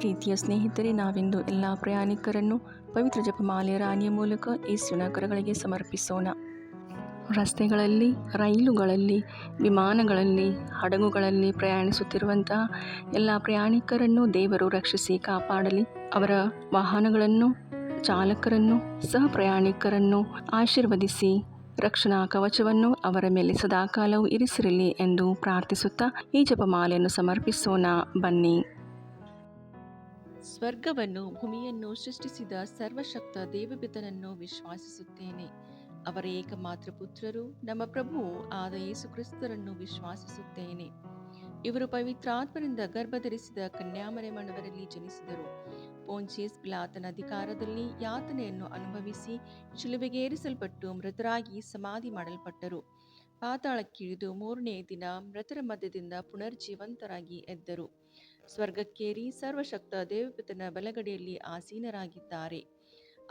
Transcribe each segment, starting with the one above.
ಪ್ರೀತಿಯ ಸ್ನೇಹಿತರೆ, ನಾವಿಂದು ಎಲ್ಲ ಪ್ರಯಾಣಿಕರನ್ನು ಪವಿತ್ರ ಜಪಮಾಲೆಯ ರಾಣಿಯ ಮೂಲಕ ಯೇಸುವಿನ ಕರಗಳಿಗೆ ಸಮರ್ಪಿಸೋಣ. ರಸ್ತೆಗಳಲ್ಲಿ, ರೈಲುಗಳಲ್ಲಿ, ವಿಮಾನಗಳಲ್ಲಿ, ಹಡಗುಗಳಲ್ಲಿ ಪ್ರಯಾಣಿಸುತ್ತಿರುವಂತಹ ಎಲ್ಲ ಪ್ರಯಾಣಿಕರನ್ನು ದೇವರು ರಕ್ಷಿಸಿ ಕಾಪಾಡಲಿ. ಅವರ ವಾಹನಗಳನ್ನು, ಚಾಲಕರನ್ನು, ಸಹ ಪ್ರಯಾಣಿಕರನ್ನು ಆಶೀರ್ವದಿಸಿ ರಕ್ಷಣಾ ಕವಚವನ್ನು ಅವರ ಮೇಲೆ ಸದಾಕಾಲವೂ ಇರಿಸಿರಲಿ ಎಂದು ಪ್ರಾರ್ಥಿಸುತ್ತಾ ಈ ಜಪಮಾಲೆಯನ್ನು ಸಮರ್ಪಿಸೋಣ. ಬನ್ನಿ. ಸ್ವರ್ಗವನ್ನು ಭೂಮಿಯನ್ನು ಸೃಷ್ಟಿಸಿದ ಸರ್ವಶಕ್ತ ದೇವಪಿತನನ್ನು ವಿಶ್ವಾಸಿಸುತ್ತೇನೆ. ಅವರ ಏಕಮಾತ್ರ ಪುತ್ರರು ನಮ್ಮ ಪ್ರಭುವು ಆದ ಯೇಸು ಕ್ರಿಸ್ತರನ್ನು ವಿಶ್ವಾಸಿಸುತ್ತೇನೆ. ಇವರು ಪವಿತ್ರಾತ್ಮರಿಂದ ಗರ್ಭಧರಿಸಿದ ಕನ್ಯಾಮರಿಯಮ್ಮನವರಲ್ಲಿ ಜನಿಸಿದರು. ಪೋಂಚಿಯಸ್ ಪಿಲಾತನ ಅಧಿಕಾರದಲ್ಲಿ ಯಾತನೆಯನ್ನು ಅನುಭವಿಸಿ ಶಿಲುಬೆಗೇರಿಸಲ್ಪಟ್ಟು ಮೃತರಾಗಿ ಸಮಾಧಿ ಮಾಡಲ್ಪಟ್ಟರು. ಪಾತಾಳಕ್ಕಿಳಿದು ಮೂರನೆಯ ದಿನ ಮೃತರ ಮಧ್ಯದಿಂದ ಪುನರ್ಜೀವಂತರಾಗಿ ಎದ್ದರು. ಸ್ವರ್ಗಕ್ಕೇರಿ ಸರ್ವಶಕ್ತ ದೇವಪಿತನ ಬಲಗಡೆಯಲ್ಲಿ ಆಸೀನರಾಗಿದ್ದಾರೆ.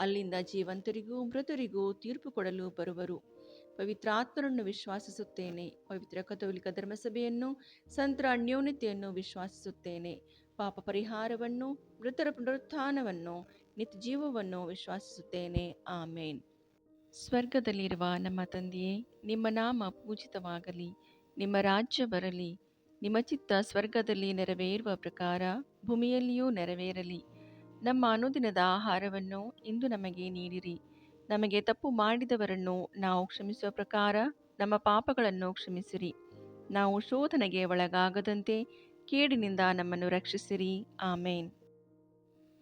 ಅಲ್ಲಿಂದ ಜೀವಂತರಿಗೂ ಮೃತರಿಗೂ ತೀರ್ಪು ಕೊಡಲು ಬರುವರು. ಪವಿತ್ರಾತ್ಮರನ್ನು ವಿಶ್ವಾಸಿಸುತ್ತೇನೆ. ಪವಿತ್ರ ಕಥೋಲಿಕ ಧರ್ಮಸಭೆಯನ್ನು, ಸಂತರ ಅನ್ಯೋನ್ಯತೆಯನ್ನು ವಿಶ್ವಾಸಿಸುತ್ತೇನೆ. ಪಾಪ ಪರಿಹಾರವನ್ನು, ಮೃತರ ಪುನರುತ್ಥಾನವನ್ನು, ನಿತ್ಯ ಜೀವವನ್ನು ವಿಶ್ವಾಸಿಸುತ್ತೇನೆ. ಆಮೇನ್. ಸ್ವರ್ಗದಲ್ಲಿರುವ ನಮ್ಮ ತಂದೆಯೇ, ನಿಮ್ಮ ನಾಮ ಪೂಜಿತವಾಗಲಿ. ನಿಮ್ಮ ರಾಜ್ಯ ಬರಲಿ. ನಿಮ್ಮ ಚಿತ್ತ ಸ್ವರ್ಗದಲ್ಲಿ ನೆರವೇರುವ ಪ್ರಕಾರ ಭೂಮಿಯಲ್ಲಿಯೂ ನೆರವೇರಲಿ. ನಮ್ಮ ಅನುದಿನದ ಆಹಾರವನ್ನು ಇಂದು ನಮಗೆ ನೀಡಿರಿ. ನಮಗೆ ತಪ್ಪು ಮಾಡಿದವರನ್ನು ನಾವು ಕ್ಷಮಿಸುವ ಪ್ರಕಾರ ನಮ್ಮ ಪಾಪಗಳನ್ನು ಕ್ಷಮಿಸಿರಿ. ನಾವು ಶೋಧನೆಗೆ ಒಳಗಾಗದಂತೆ ಕೇಡಿನಿಂದ ನಮ್ಮನ್ನು ರಕ್ಷಿಸಿರಿ. ಆಮೇನ್.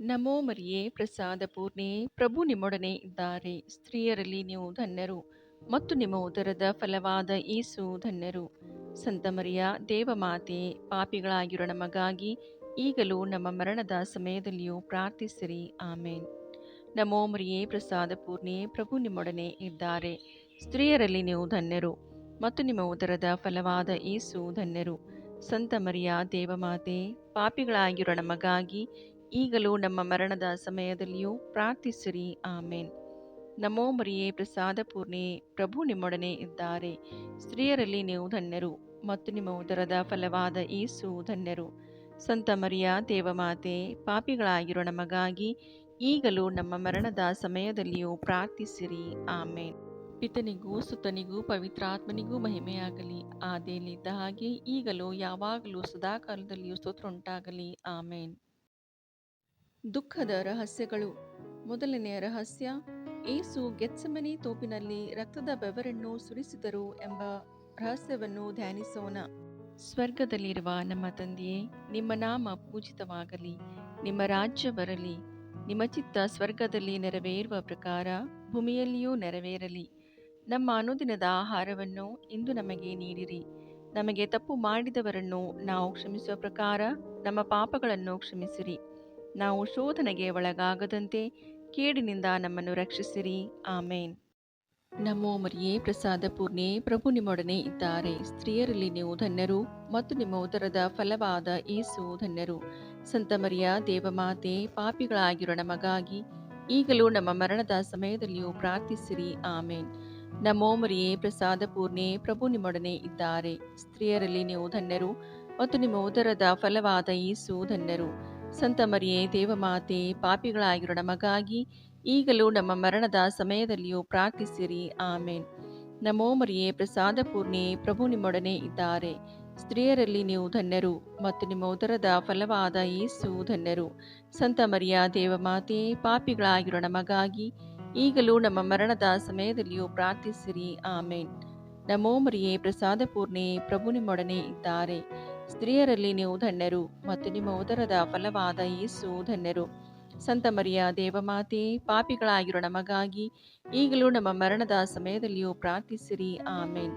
ನಮೋ ಮರಿಯೇ, ಪ್ರಸಾದ ಪೂರ್ಣೆ, ಪ್ರಭು ನಿಮ್ಮೊಡನೆ ಇದ್ದಾರೆ. ಸ್ತ್ರೀಯರಲ್ಲಿ ನೀವು ಧನ್ಯರು ಮತ್ತು ನಿಮ್ಮ ಉದರದ ಫಲವಾದ ಯೇಸು ಧನ್ಯರು. ಸಂತ ಮರಿಯ ದೇವಮಾತೆ, ಪಾಪಿಗಳಾಗಿರೋ ನಮಗಾಗಿ ಈಗಲೂ ನಮ್ಮ ಮರಣದ ಸಮಯದಲ್ಲಿಯೂ ಪ್ರಾರ್ಥಿಸಿರಿ. ಆಮೇನ್. ನಮೋ ಮರಿಯೇ, ಪ್ರಸಾದ ಪೂರ್ಣೆ, ಪ್ರಭು ನಿಮ್ಮೊಡನೆ ಇದ್ದಾರೆ. ಸ್ತ್ರೀಯರಲ್ಲಿ ನೀವು ಧನ್ಯರು ಮತ್ತು ನಿಮ್ಮ ಉದರದ ಫಲವಾದ ಯೇಸು ಧನ್ಯರು. ಸಂತ ಮರಿಯ ದೇವಮಾತೆ, ಪಾಪಿಗಳಾಗಿರೋ ನಮಗಾಗಿ ಈಗಲೂ ನಮ್ಮ ಮರಣದ ಸಮಯದಲ್ಲಿಯೂ ಪ್ರಾರ್ಥಿಸಿರಿ. ಆಮೇನ್. ನಮೋ ಮರಿಯೇ, ಪ್ರಸಾದ ಪೂರ್ಣೆ, ಪ್ರಭು ನಿಮ್ಮೊಡನೆ ಇದ್ದಾರೆ. ಸ್ತ್ರೀಯರಲ್ಲಿ ನೀವು ಧನ್ಯರು ಮತ್ತು ನಿಮ್ಮ ಉದರದ ಫಲವಾದ ಯೇಸು ಧನ್ಯರು. ಸಂತ ಮರಿಯ ದೇವಮಾತೆ, ಪಾಪಿಗಳಾಗಿರೋ ನಮಗಾಗಿ ಈಗಲೂ ನಮ್ಮ ಮರಣದ ಸಮಯದಲ್ಲಿಯೂ ಪ್ರಾರ್ಥಿಸಿರಿ. ಆಮೇನ್. ಪಿತನಿಗೂ ಸುತನಿಗೂ ಪವಿತ್ರಾತ್ಮನಿಗೂ ಮಹಿಮೆಯಾಗಲಿ. ಆದಿಯಲ್ಲಿದ್ದ ಹಾಗೆ ಈಗಲೂ ಯಾವಾಗಲೂ ಸದಾಕಾಲದಲ್ಲಿಯೂ ಸ್ತೋತ್ರ ಉಂಟಾಗಲಿ. ಆಮೇನ್. ದುಃಖದ ರಹಸ್ಯಗಳು. ಮೊದಲನೆಯ ರಹಸ್ಯ, ಯೇಸು ಗೆತ್ಸೆಮನೆ ತೋಪಿನಲ್ಲಿ ರಕ್ತದ ಬೆವರನ್ನು ಸುರಿಸಿದರು ಎಂಬ ರಹಸ್ಯವನ್ನು ಧ್ಯಾನಿಸೋಣ. ಸ್ವರ್ಗದಲ್ಲಿರುವ ನಮ್ಮ ತಂದೆಯೇ, ನಿಮ್ಮ ನಾಮ ಪೂಜಿತವಾಗಲಿ. ನಿಮ್ಮ ರಾಜ್ಯ ಬರಲಿ. ನಿಮ್ಮ ಚಿತ್ತ ಸ್ವರ್ಗದಲ್ಲಿ ನೆರವೇರುವ ಪ್ರಕಾರ ಭೂಮಿಯಲ್ಲಿಯೂ ನೆರವೇರಲಿ. ನಮ್ಮ ಅನುದಿನದ ಆಹಾರವನ್ನು ಇಂದು ನಮಗೆ ನೀಡಿರಿ. ನಮಗೆ ತಪ್ಪು ಮಾಡಿದವರನ್ನು ನಾವು ಕ್ಷಮಿಸುವ ಪ್ರಕಾರ ನಮ್ಮ ಪಾಪಗಳನ್ನು ಕ್ಷಮಿಸಿರಿ. ನಾವು ಶೋಧನೆಗೆ ಒಳಗಾಗದಂತೆ ಕೇಡಿನಿಂದ ನಮ್ಮನ್ನು ರಕ್ಷಿಸಿರಿ. ಆಮೇನ್. ನಮೋ ಮರಿಯೇ, ಪ್ರಸಾದ ಪೂರ್ಣೆ, ಪ್ರಭು ನಿಮ್ಮೊಡನೆ ಇದ್ದಾರೆ. ಸ್ತ್ರೀಯರಲ್ಲಿ ನೀವು ಧನ್ಯರು ಮತ್ತು ನಿಮ್ಮ ಉದರದ ಫಲವಾದ ಯೇಸು ಧನ್ಯರು. ಸಂತ ಮರಿಯ ದೇವಮಾತೆ, ಪಾಪಿಗಳಾಗಿರೋ ನಮಗಾಗಿ ಈಗಲೂ ನಮ್ಮ ಮರಣದ ಸಮಯದಲ್ಲಿಯೂ ಪ್ರಾರ್ಥಿಸಿರಿ. ಆಮೇನ್. ನಮೋ ಮರಿಯೇ, ಪ್ರಸಾದ ಪೂರ್ಣೆ, ಪ್ರಭು ನಿಮ್ಮೊಡನೆ ಇದ್ದಾರೆ. ಸ್ತ್ರೀಯರಲ್ಲಿ ನೀವು ಧನ್ಯರು ಮತ್ತು ನಿಮ್ಮ ಉದರದ ಫಲವಾದ ಯೇಸು ಧನ್ಯರು. ಸಂತ ಮರಿಯೇ ದೇವಮಾತೆ, ಪಾಪಿಗಳಾಗಿರೋ ನಮಗಾಗಿ ಈಗಲೂ ನಮ್ಮ ಮರಣದ ಸಮಯದಲ್ಲಿಯೂ ಪ್ರಾರ್ಥಿಸಿರಿ. ಆಮೇನ್. ನಮೋ ಮರಿಯೇ, ಪ್ರಸಾದ ಪೂರ್ಣೆ, ಪ್ರಭು ನಿಮ್ಮೊಡನೆ ಇದ್ದಾರೆ. ಸ್ತ್ರೀಯರಲ್ಲಿ ನೀವು ಧನ್ಯರು ಮತ್ತು ನಿಮ್ಮ ಉದರದ ಫಲವಾದ ಯೇಸು ಧನ್ಯರು. ಸಂತ ಮರಿಯ ದೇವಮಾತೆ, ಪಾಪಿಗಳಾಗಿರೋ ನಮಗಾಗಿ ಈಗಲೂ ನಮ್ಮ ಮರಣದ ಸಮಯದಲ್ಲಿಯೂ ಪ್ರಾರ್ಥಿಸಿರಿ. ಆಮೇನ್. ನಮೋ ಮರಿಯೇ, ಪ್ರಸಾದ ಪೂರ್ಣೆ, ಪ್ರಭು ನಿಮ್ಮೊಡನೆ ಇದ್ದಾರೆ. ಸ್ತ್ರೀಯರಲ್ಲಿ ನೀವು ಧನ್ಯರು ಮತ್ತು ನಿಮ್ಮ ಉದರದ ಫಲವಾದ ಯೇಸು ಧನ್ಯರು. ಸಂತ ಮರಿಯ ದೇವಮಾತೆ, ಪಾಪಿಗಳಾಗಿರೋ ನಮಗಾಗಿ ಈಗಲೂ ನಮ್ಮ ಮರಣದ ಸಮಯದಲ್ಲಿಯೂ ಪ್ರಾರ್ಥಿಸಿರಿ. ಆಮೇನ್.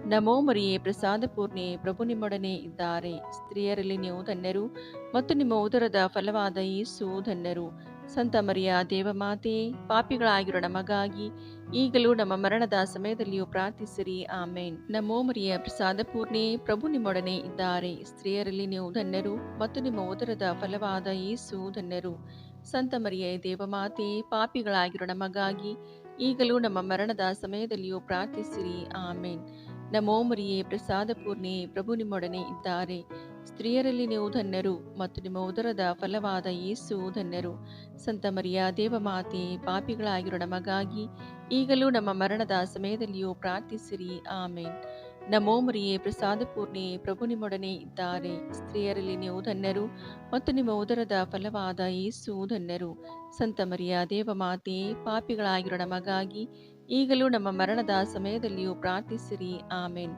ನಮೋ ಮರಿಯೇ, ಪ್ರಸಾದ ಪೂರ್ಣೆ, ಪ್ರಭು ನಿಮ್ಮೊಡನೆ ಇದ್ದಾರೆ. ಸ್ತ್ರೀಯರಲ್ಲಿ ನೀವು ಧನ್ಯರು ಮತ್ತು ನಿಮ್ಮ ಉದರದ ಫಲವಾದ ಯೇಸು ಧನ್ಯರು. ಸಂತ ಮರಿಯ ದೇವಮಾತೆ, ಪಾಪಿಗಳಾಗಿರೋ ನಮಗಾಗಿ ಈಗಲೂ ನಮ್ಮ ಮರಣದ ಸಮಯದಲ್ಲಿಯೂ ಪ್ರಾರ್ಥಿಸಿರಿ. ಆಮೇನ್. ನಮೋ ಮರಿಯ, ಪ್ರಸಾದ ಪೂರ್ಣೆ, ಪ್ರಭು ನಿಮ್ಮೊಡನೆ ಇದ್ದಾರೆ. ಸ್ತ್ರೀಯರಲ್ಲಿ ನೀವು ಧನ್ಯರು ಮತ್ತು ನಿಮ್ಮ ಉದರದ ಫಲವಾದ ಯೇಸು ಧನ್ಯರು. ಸಂತ ಮರಿಯ ದೇವಮಾತೆ, ಪಾಪಿಗಳಾಗಿರೋ ನಮಗಾಗಿ ಈಗಲೂ ನಮ್ಮ ಮರಣದ ಸಮಯದಲ್ಲಿಯೂ ಪ್ರಾರ್ಥಿಸಿರಿ. ಆಮೇನ್. ನಮೋ ಮರಿಯೇ, ಪ್ರಸಾದ ಪೂರ್ಣೆ, ಪ್ರಭು ನಿಮ್ಮೊಡನೆ ಇದ್ದಾರೆ. ಸ್ತ್ರೀಯರಲ್ಲಿ ನೀವು ಧನ್ಯರು ಮತ್ತು ನಿಮ್ಮ ಉದರದ ಫಲವಾದ ಯೇಸು ಧನ್ಯರು. ಸಂತ ಮರಿಯ ದೇವಮಾತೆ, ಪಾಪಿಗಳಾಗಿರೋ ನಮಗಾಗಿ ಈಗಲೂ ನಮ್ಮ ಮರಣದ ಸಮಯದಲ್ಲಿಯೂ ಪ್ರಾರ್ಥಿಸಿರಿ. ಆಮೇನ್. ನಮೋ ಮರಿಯೇ, ಪ್ರಸಾದ ಪೂರ್ಣೆ, ಪ್ರಭು ನಿಮ್ಮೊಡನೆ ಇದ್ದಾರೆ. ಸ್ತ್ರೀಯರಲ್ಲಿ ನೀವು ಧನ್ಯರು ಮತ್ತು ನಿಮ್ಮ ಉದರದ ಫಲವಾದ ಯೇಸು ಧನ್ಯರು. ಸಂತ ಮರಿಯ ದೇವಮಾತೆ, ಪಾಪಿಗಳಾಗಿರೋ ನಮಗಾಗಿ ಈಗಲೂ ನಮ್ಮ ಮರಣದ ಸಮಯದಲ್ಲಿಯೂ ಪ್ರಾರ್ಥಿಸಿರಿ. ಆಮೇನ್.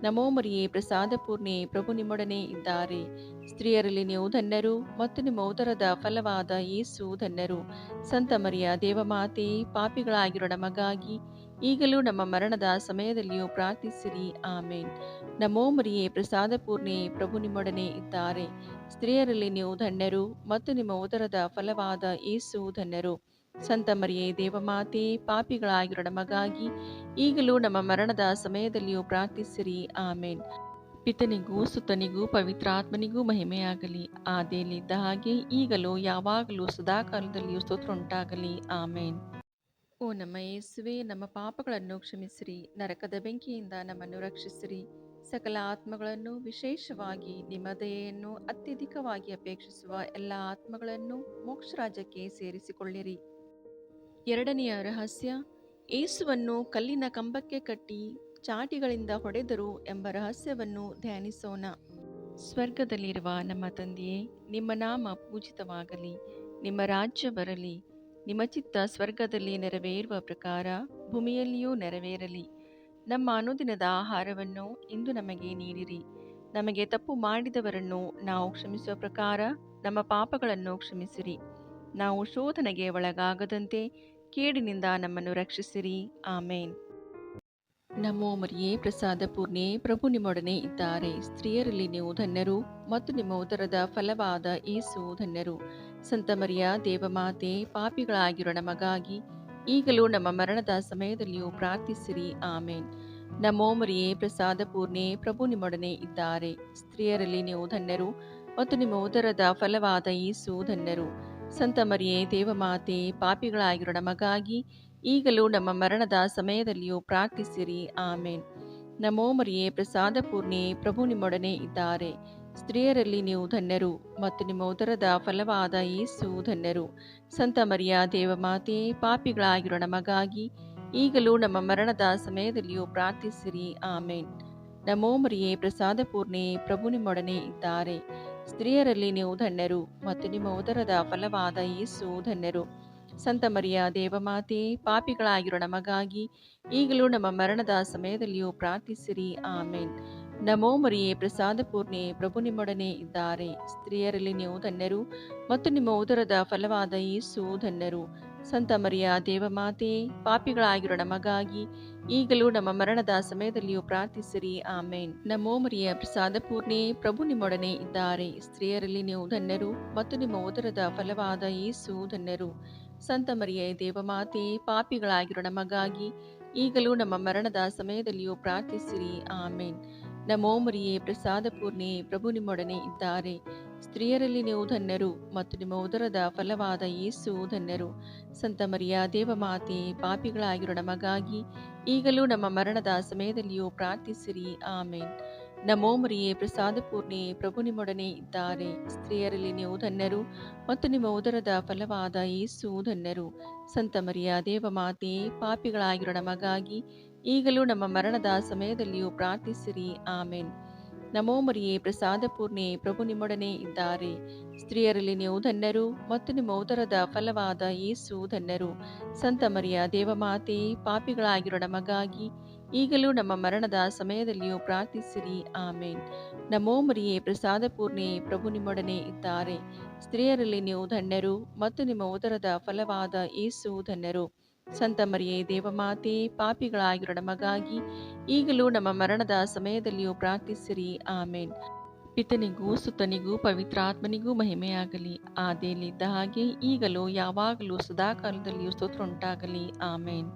ನಮೋ ಮರಿಯೇ, ಪ್ರಸಾದ ಪೂರ್ಣೆ, ಪ್ರಭು ನಿಮ್ಮೊಡನೆ ಇದ್ದಾರೆ. ಸ್ತ್ರೀಯರಲ್ಲಿ ನೀವು ಧನ್ಯರು ಮತ್ತು ನಿಮ್ಮ ಉದರದ ಫಲವಾದ ಯೇಸು ಧನ್ಯರು. ಸಂತ ಮರಿಯ ದೇವಮಾತೆ, ಪಾಪಿಗಳಾಗಿರೋ ನಮಗಾಗಿ ಈಗಲೂ ನಮ್ಮ ಮರಣದ ಸಮಯದಲ್ಲಿಯೂ ಪ್ರಾರ್ಥಿಸಿರಿ. ಆಮೇನ್. ನಮೋ ಮರಿಯೇ, ಪ್ರಸಾದ ಪೂರ್ಣೆ, ಪ್ರಭು ನಿಮ್ಮೊಡನೆ ಇದ್ದಾರೆ. ಸ್ತ್ರೀಯರಲ್ಲಿ ನೀವು ಧನ್ಯರು ಮತ್ತು ನಿಮ್ಮ ಉದರದ ಫಲವಾದ ಯೇಸು ಧನ್ಯರು. ಸಂತ ಮರಿಯೇ ದೇವಮಾತೆ, ಪಾಪಿಗಳಾಗಿರೋ ನಮಗಾಗಿ ಈಗಲೂ ನಮ್ಮ ಮರಣದ ಸಮಯದಲ್ಲಿಯೂ ಪ್ರಾರ್ಥಿಸಿರಿ. ಆಮೇನ್. ಪಿತನಿಗೂ ಸುತನಿಗೂ ಪವಿತ್ರಾತ್ಮನಿಗೂ ಮಹಿಮೆಯಾಗಲಿ, ಆದಿಯಲ್ಲಿದ್ದ ಹಾಗೆ ಈಗಲೂ ಯಾವಾಗಲೂ ಸದಾಕಾಲದಲ್ಲಿಯೂ ಸ್ತೋತ್ರ ಉಂಟಾಗಲಿ. ಆಮೇನ್. ಓ ನಮ್ಮ ಯೇಸುವೆ, ನಮ್ಮ ಪಾಪಗಳನ್ನು ಕ್ಷಮಿಸಿರಿ, ನರಕದ ಬೆಂಕಿಯಿಂದ ನಮ್ಮನ್ನು ರಕ್ಷಿಸಿರಿ, ಸಕಲ ಆತ್ಮಗಳನ್ನು, ವಿಶೇಷವಾಗಿ ನಿಮ್ಮ ದಯೆಯನ್ನು ಅತ್ಯಧಿಕವಾಗಿ ಅಪೇಕ್ಷಿಸುವ ಎಲ್ಲ ಆತ್ಮಗಳನ್ನು ಮೋಕ್ಷ ರಾಜ್ಯಕ್ಕೆ ಸೇರಿಸಿಕೊಳ್ಳಿರಿ. ಎರಡನೆಯ ರಹಸ್ಯ, ಯೇಸುವನ್ನು ಕಲ್ಲಿನ ಕಂಬಕ್ಕೆ ಕಟ್ಟಿ ಚಾಟಿಗಳಿಂದ ಹೊಡೆದರು ಎಂಬ ರಹಸ್ಯವನ್ನು ಧ್ಯಾನಿಸೋಣ. ಸ್ವರ್ಗದಲ್ಲಿರುವ ನಮ್ಮ ತಂದೆಯೇ, ನಿಮ್ಮ ನಾಮ ಪೂಜಿತವಾಗಲಿ, ನಿಮ್ಮ ರಾಜ್ಯ ಬರಲಿ, ನಿಮ್ಮ ಚಿತ್ತ ಸ್ವರ್ಗದಲ್ಲಿ ನೆರವೇರುವ ಪ್ರಕಾರ ಭೂಮಿಯಲ್ಲಿಯೂ ನೆರವೇರಲಿ. ನಮ್ಮ ಅನುದಿನದ ಆಹಾರವನ್ನು ಇಂದು ನಮಗೆ ನೀಡಿರಿ. ನಮಗೆ ತಪ್ಪು ಮಾಡಿದವರನ್ನು ನಾವು ಕ್ಷಮಿಸುವ ಪ್ರಕಾರ ನಮ್ಮ ಪಾಪಗಳನ್ನು ಕ್ಷಮಿಸಿರಿ. ನಾವು ಶೋಧನೆಗೆ ಒಳಗಾಗದಂತೆ ಕೇಡಿನಿಂದ ನಮ್ಮನ್ನು ರಕ್ಷಿಸಿರಿ. ಆಮೇನ್. ನಮೋ ಮರಿಯೇ, ಪ್ರಸಾದ ಪೂರ್ಣೆ, ಪ್ರಭು ನಿಮ್ಮೊಡನೆ ಇದ್ದಾರೆ. ಸ್ತ್ರೀಯರಲ್ಲಿ ನೀವು ಧನ್ಯರು ಮತ್ತು ನಿಮ್ಮ ಉದರದ ಫಲವಾದ ಯೇಸು ಧನ್ಯರು. ಸಂತ ಮರಿಯ ದೇವಮಾತೆ, ಪಾಪಿಗಳಾಗಿರೋ ನಮಗಾಗಿ ಈಗಲೂ ನಮ್ಮ ಮರಣದ ಸಮಯದಲ್ಲಿಯೂ ಪ್ರಾರ್ಥಿಸಿರಿ. ಆಮೇನ್. ನಮೋ ಮರಿಯೇ, ಪ್ರಸಾದ ಪೂರ್ಣೆ, ಪ್ರಭು ನಿಮ್ಮೊಡನೆ ಇದ್ದಾರೆ. ಸ್ತ್ರೀಯರಲ್ಲಿ ನೀವು ಧನ್ಯರು ಮತ್ತು ನಿಮ್ಮ ಉದರದ ಫಲವಾದ ಯೇಸು ಧನ್ಯರು. ಸಂತ ಮರಿಯೇ ದೇವಮಾತೆ, ಪಾಪಿಗಳಾಗಿರೋ ನಮಗಾಗಿ ಈಗಲೂ ನಮ್ಮ ಮರಣದ ಸಮಯದಲ್ಲಿಯೂ ಪ್ರಾರ್ಥಿಸಿರಿ. ಆಮೇನ್. ನಮೋ ಮರಿಯೇ, ಪ್ರಸಾದ ಪೂರ್ಣೆ, ಪ್ರಭು ನಿಮ್ಮೊಡನೆ ಇದ್ದಾರೆ. ಸ್ತ್ರೀಯರಲ್ಲಿ ನೀವು ಧನ್ಯರು ಮತ್ತು ನಿಮ್ಮ ಉದರದ ಫಲವಾದ ಯೇಸು ಧನ್ಯರು. ಸಂತ ಮರಿಯ ದೇವಮಾತೆ, ಪಾಪಿಗಳಾಗಿರೋ ನಮಗಾಗಿ ಈಗಲೂ ನಮ್ಮ ಮರಣದ ಸಮಯದಲ್ಲಿಯೂ ಪ್ರಾರ್ಥಿಸಿರಿ. ಆಮೇನ್. ನಮೋ ಮರಿಯೇ, ಪ್ರಸಾದ ಪೂರ್ಣೆ, ಪ್ರಭು ನಿಮ್ಮೊಡನೆ ಇದ್ದಾರೆ. ಸ್ತ್ರೀಯರಲ್ಲಿ ನೀವು ಧನ್ಯರು ಮತ್ತು ನಿಮ್ಮ ಉದರದ ಫಲವಾದ ಯೇಸು ಧನ್ಯರು. ಸಂತ ಮರಿಯ ದೇವಮಾತೆ, ಪಾಪಿಗಳಾಗಿರೋ ನಮಗಾಗಿ ಈಗಲೂ ನಮ್ಮ ಮರಣದ ಸಮಯದಲ್ಲಿಯೂ ಪ್ರಾರ್ಥಿಸಿರಿ. ಆಮೇನ್. ನಮೋ ಮರಿಯೇ, ಪ್ರಸಾದ ಪೂರ್ಣೆ, ಪ್ರಭು ನಿಮ್ಮೊಡನೆ ಇದ್ದಾರೆ. ಸ್ತ್ರೀಯರಲ್ಲಿ ನೀವು ಧನ್ಯರು ಮತ್ತು ನಿಮ್ಮ ಉದರದ ಫಲವಾದ ಯೇಸು ಧನ್ಯರು. ಸಂತ ಮರಿಯ ದೇವಮಾತೆ, ಪಾಪಿಗಳಾಗಿರೋ ನಮಗಾಗಿ ಈಗಲೂ ನಮ್ಮ ಮರಣದ ಸಮಯದಲ್ಲಿಯೂ ಪ್ರಾರ್ಥಿಸಿರಿ. ಆಮೇನ್. ನಮೋ ಮರಿಯ, ಪ್ರಸಾದ ಪೂರ್ಣೆ, ಪ್ರಭು ನಿಮ್ಮೊಡನೆ ಇದ್ದಾರೆ. ಸ್ತ್ರೀಯರಲ್ಲಿ ನೀವು ಧನ್ಯರು ಮತ್ತು ನಿಮ್ಮ ಉದರದ ಫಲವಾದ ಯೇಸು ಧನ್ಯರು. ಸಂತ ಮರಿಯ ದೇವಮಾತೆ, ಪಾಪಿಗಳಾಗಿರೋ ನಮಗಾಗಿ ಈಗಲೂ ನಮ್ಮ ಮರಣದ ಸಮಯದಲ್ಲಿಯೂ ಪ್ರಾರ್ಥಿಸಿರಿ. ಆಮೇನ್. ನಮೋ ಮರಿಯೇ, ಪ್ರಸಾದ ಪೂರ್ಣೆ, ಪ್ರಭು ನಿಮ್ಮೊಡನೆ ಇದ್ದಾರೆ. ಸ್ತ್ರೀಯರಲ್ಲಿ ನೀವು ಧನ್ಯರು ಮತ್ತು ನಿಮ್ಮ ಉದರದ ಫಲವಾದ ಯೇಸು ಧನ್ಯರು. ಸಂತ ಮರಿಯ ದೇವಮಾತೆ, ಪಾಪಿಗಳಾಗಿರೋ ನಮಗಾಗಿ ಈಗಲೂ ನಮ್ಮ ಮರಣದ ಸಮಯದಲ್ಲಿಯೂ ಪ್ರಾರ್ಥಿಸಿರಿ. ಆಮೇನ್. ನಮೋ ಮರಿಯೇ, ಪ್ರಸಾದ ಪೂರ್ಣೆ, ಪ್ರಭು ನಿಮ್ಮೊಡನೆ ಇದ್ದಾರೆ. ಸ್ತ್ರೀಯರಲ್ಲಿ ನೀವು ಧನ್ಯರು ಮತ್ತು ನಿಮ್ಮ ಉದರದ ಫಲವಾದ ಯೇಸು ಧನ್ಯರು. ಸಂತ ಮರಿಯ ದೇವಮಾತೆ, ಪಾಪಿಗಳಾಗಿರೋ ನಮಗಾಗಿ ಈಗಲೂ ನಮ್ಮ ಮರಣದ ಸಮಯದಲ್ಲಿಯೂ ಪ್ರಾರ್ಥಿಸಿರಿ. ಆಮೇನ್. ನಮೋ ಮರಿಯೇ, ಪ್ರಸಾದ ಪೂರ್ಣೆ, ಪ್ರಭು ನಿಮ್ಮೊಡನೆ ಇದ್ದಾರೆ. ಸ್ತ್ರೀಯರಲ್ಲಿ ನೀವು ಧನ್ಯರು ಮತ್ತು ನಿಮ್ಮ ಉದರದ ಫಲವಾದ ಯೇಸು ಧನ್ಯರು. ಸಂತ ಮರಿಯ ದೇವಮಾತೆ, ಪಾಪಿಗಳಾಗಿರೋ ನಮಗಾಗಿ ಈಗಲೂ ನಮ್ಮ ಮರಣದ ಸಮಯದಲ್ಲಿಯೂ ಪ್ರಾರ್ಥಿಸಿರಿ. ಆಮೇನ್. ನಮೋ ಮರಿಯೇ, ಪ್ರಸಾದ ಪೂರ್ಣೆ, ಪ್ರಭು ನಿಮ್ಮೊಡನೆ ಇದ್ದಾರೆ. ಸ್ತ್ರೀಯರಲ್ಲಿ ನೀವು ಧನ್ಯರು ಮತ್ತು ನಿಮ್ಮ ಉದರದ ಫಲವಾದ ಯೇಸು ಧನ್ಯರು. ಸಂತ ಮರಿಯೇ ದೇವಮಾತೆ, ಪಾಪಿಗಳಾಗಿರೋ ನಮಗಾಗಿ ಈಗಲೂ ನಮ್ಮ ಮರಣದ ಸಮಯದಲ್ಲಿಯೂ ಪ್ರಾರ್ಥಿಸಿರಿ. ಆಮೇನ್. ಪಿತನಿಗೂ ಸುತನಿಗೂ ಪವಿತ್ರಾತ್ಮನಿಗೂ ಮಹಿಮೆಯಾಗಲಿ, ಆದಿಯಲ್ಲಿದ್ದ ಹಾಗೆ ಈಗಲೂ ಯಾವಾಗಲೂ ಸದಾಕಾಲದಲ್ಲಿಯೂ ಸ್ತೋತ್ರ ಉಂಟಾಗಲಿ. ಆಮೇನ್.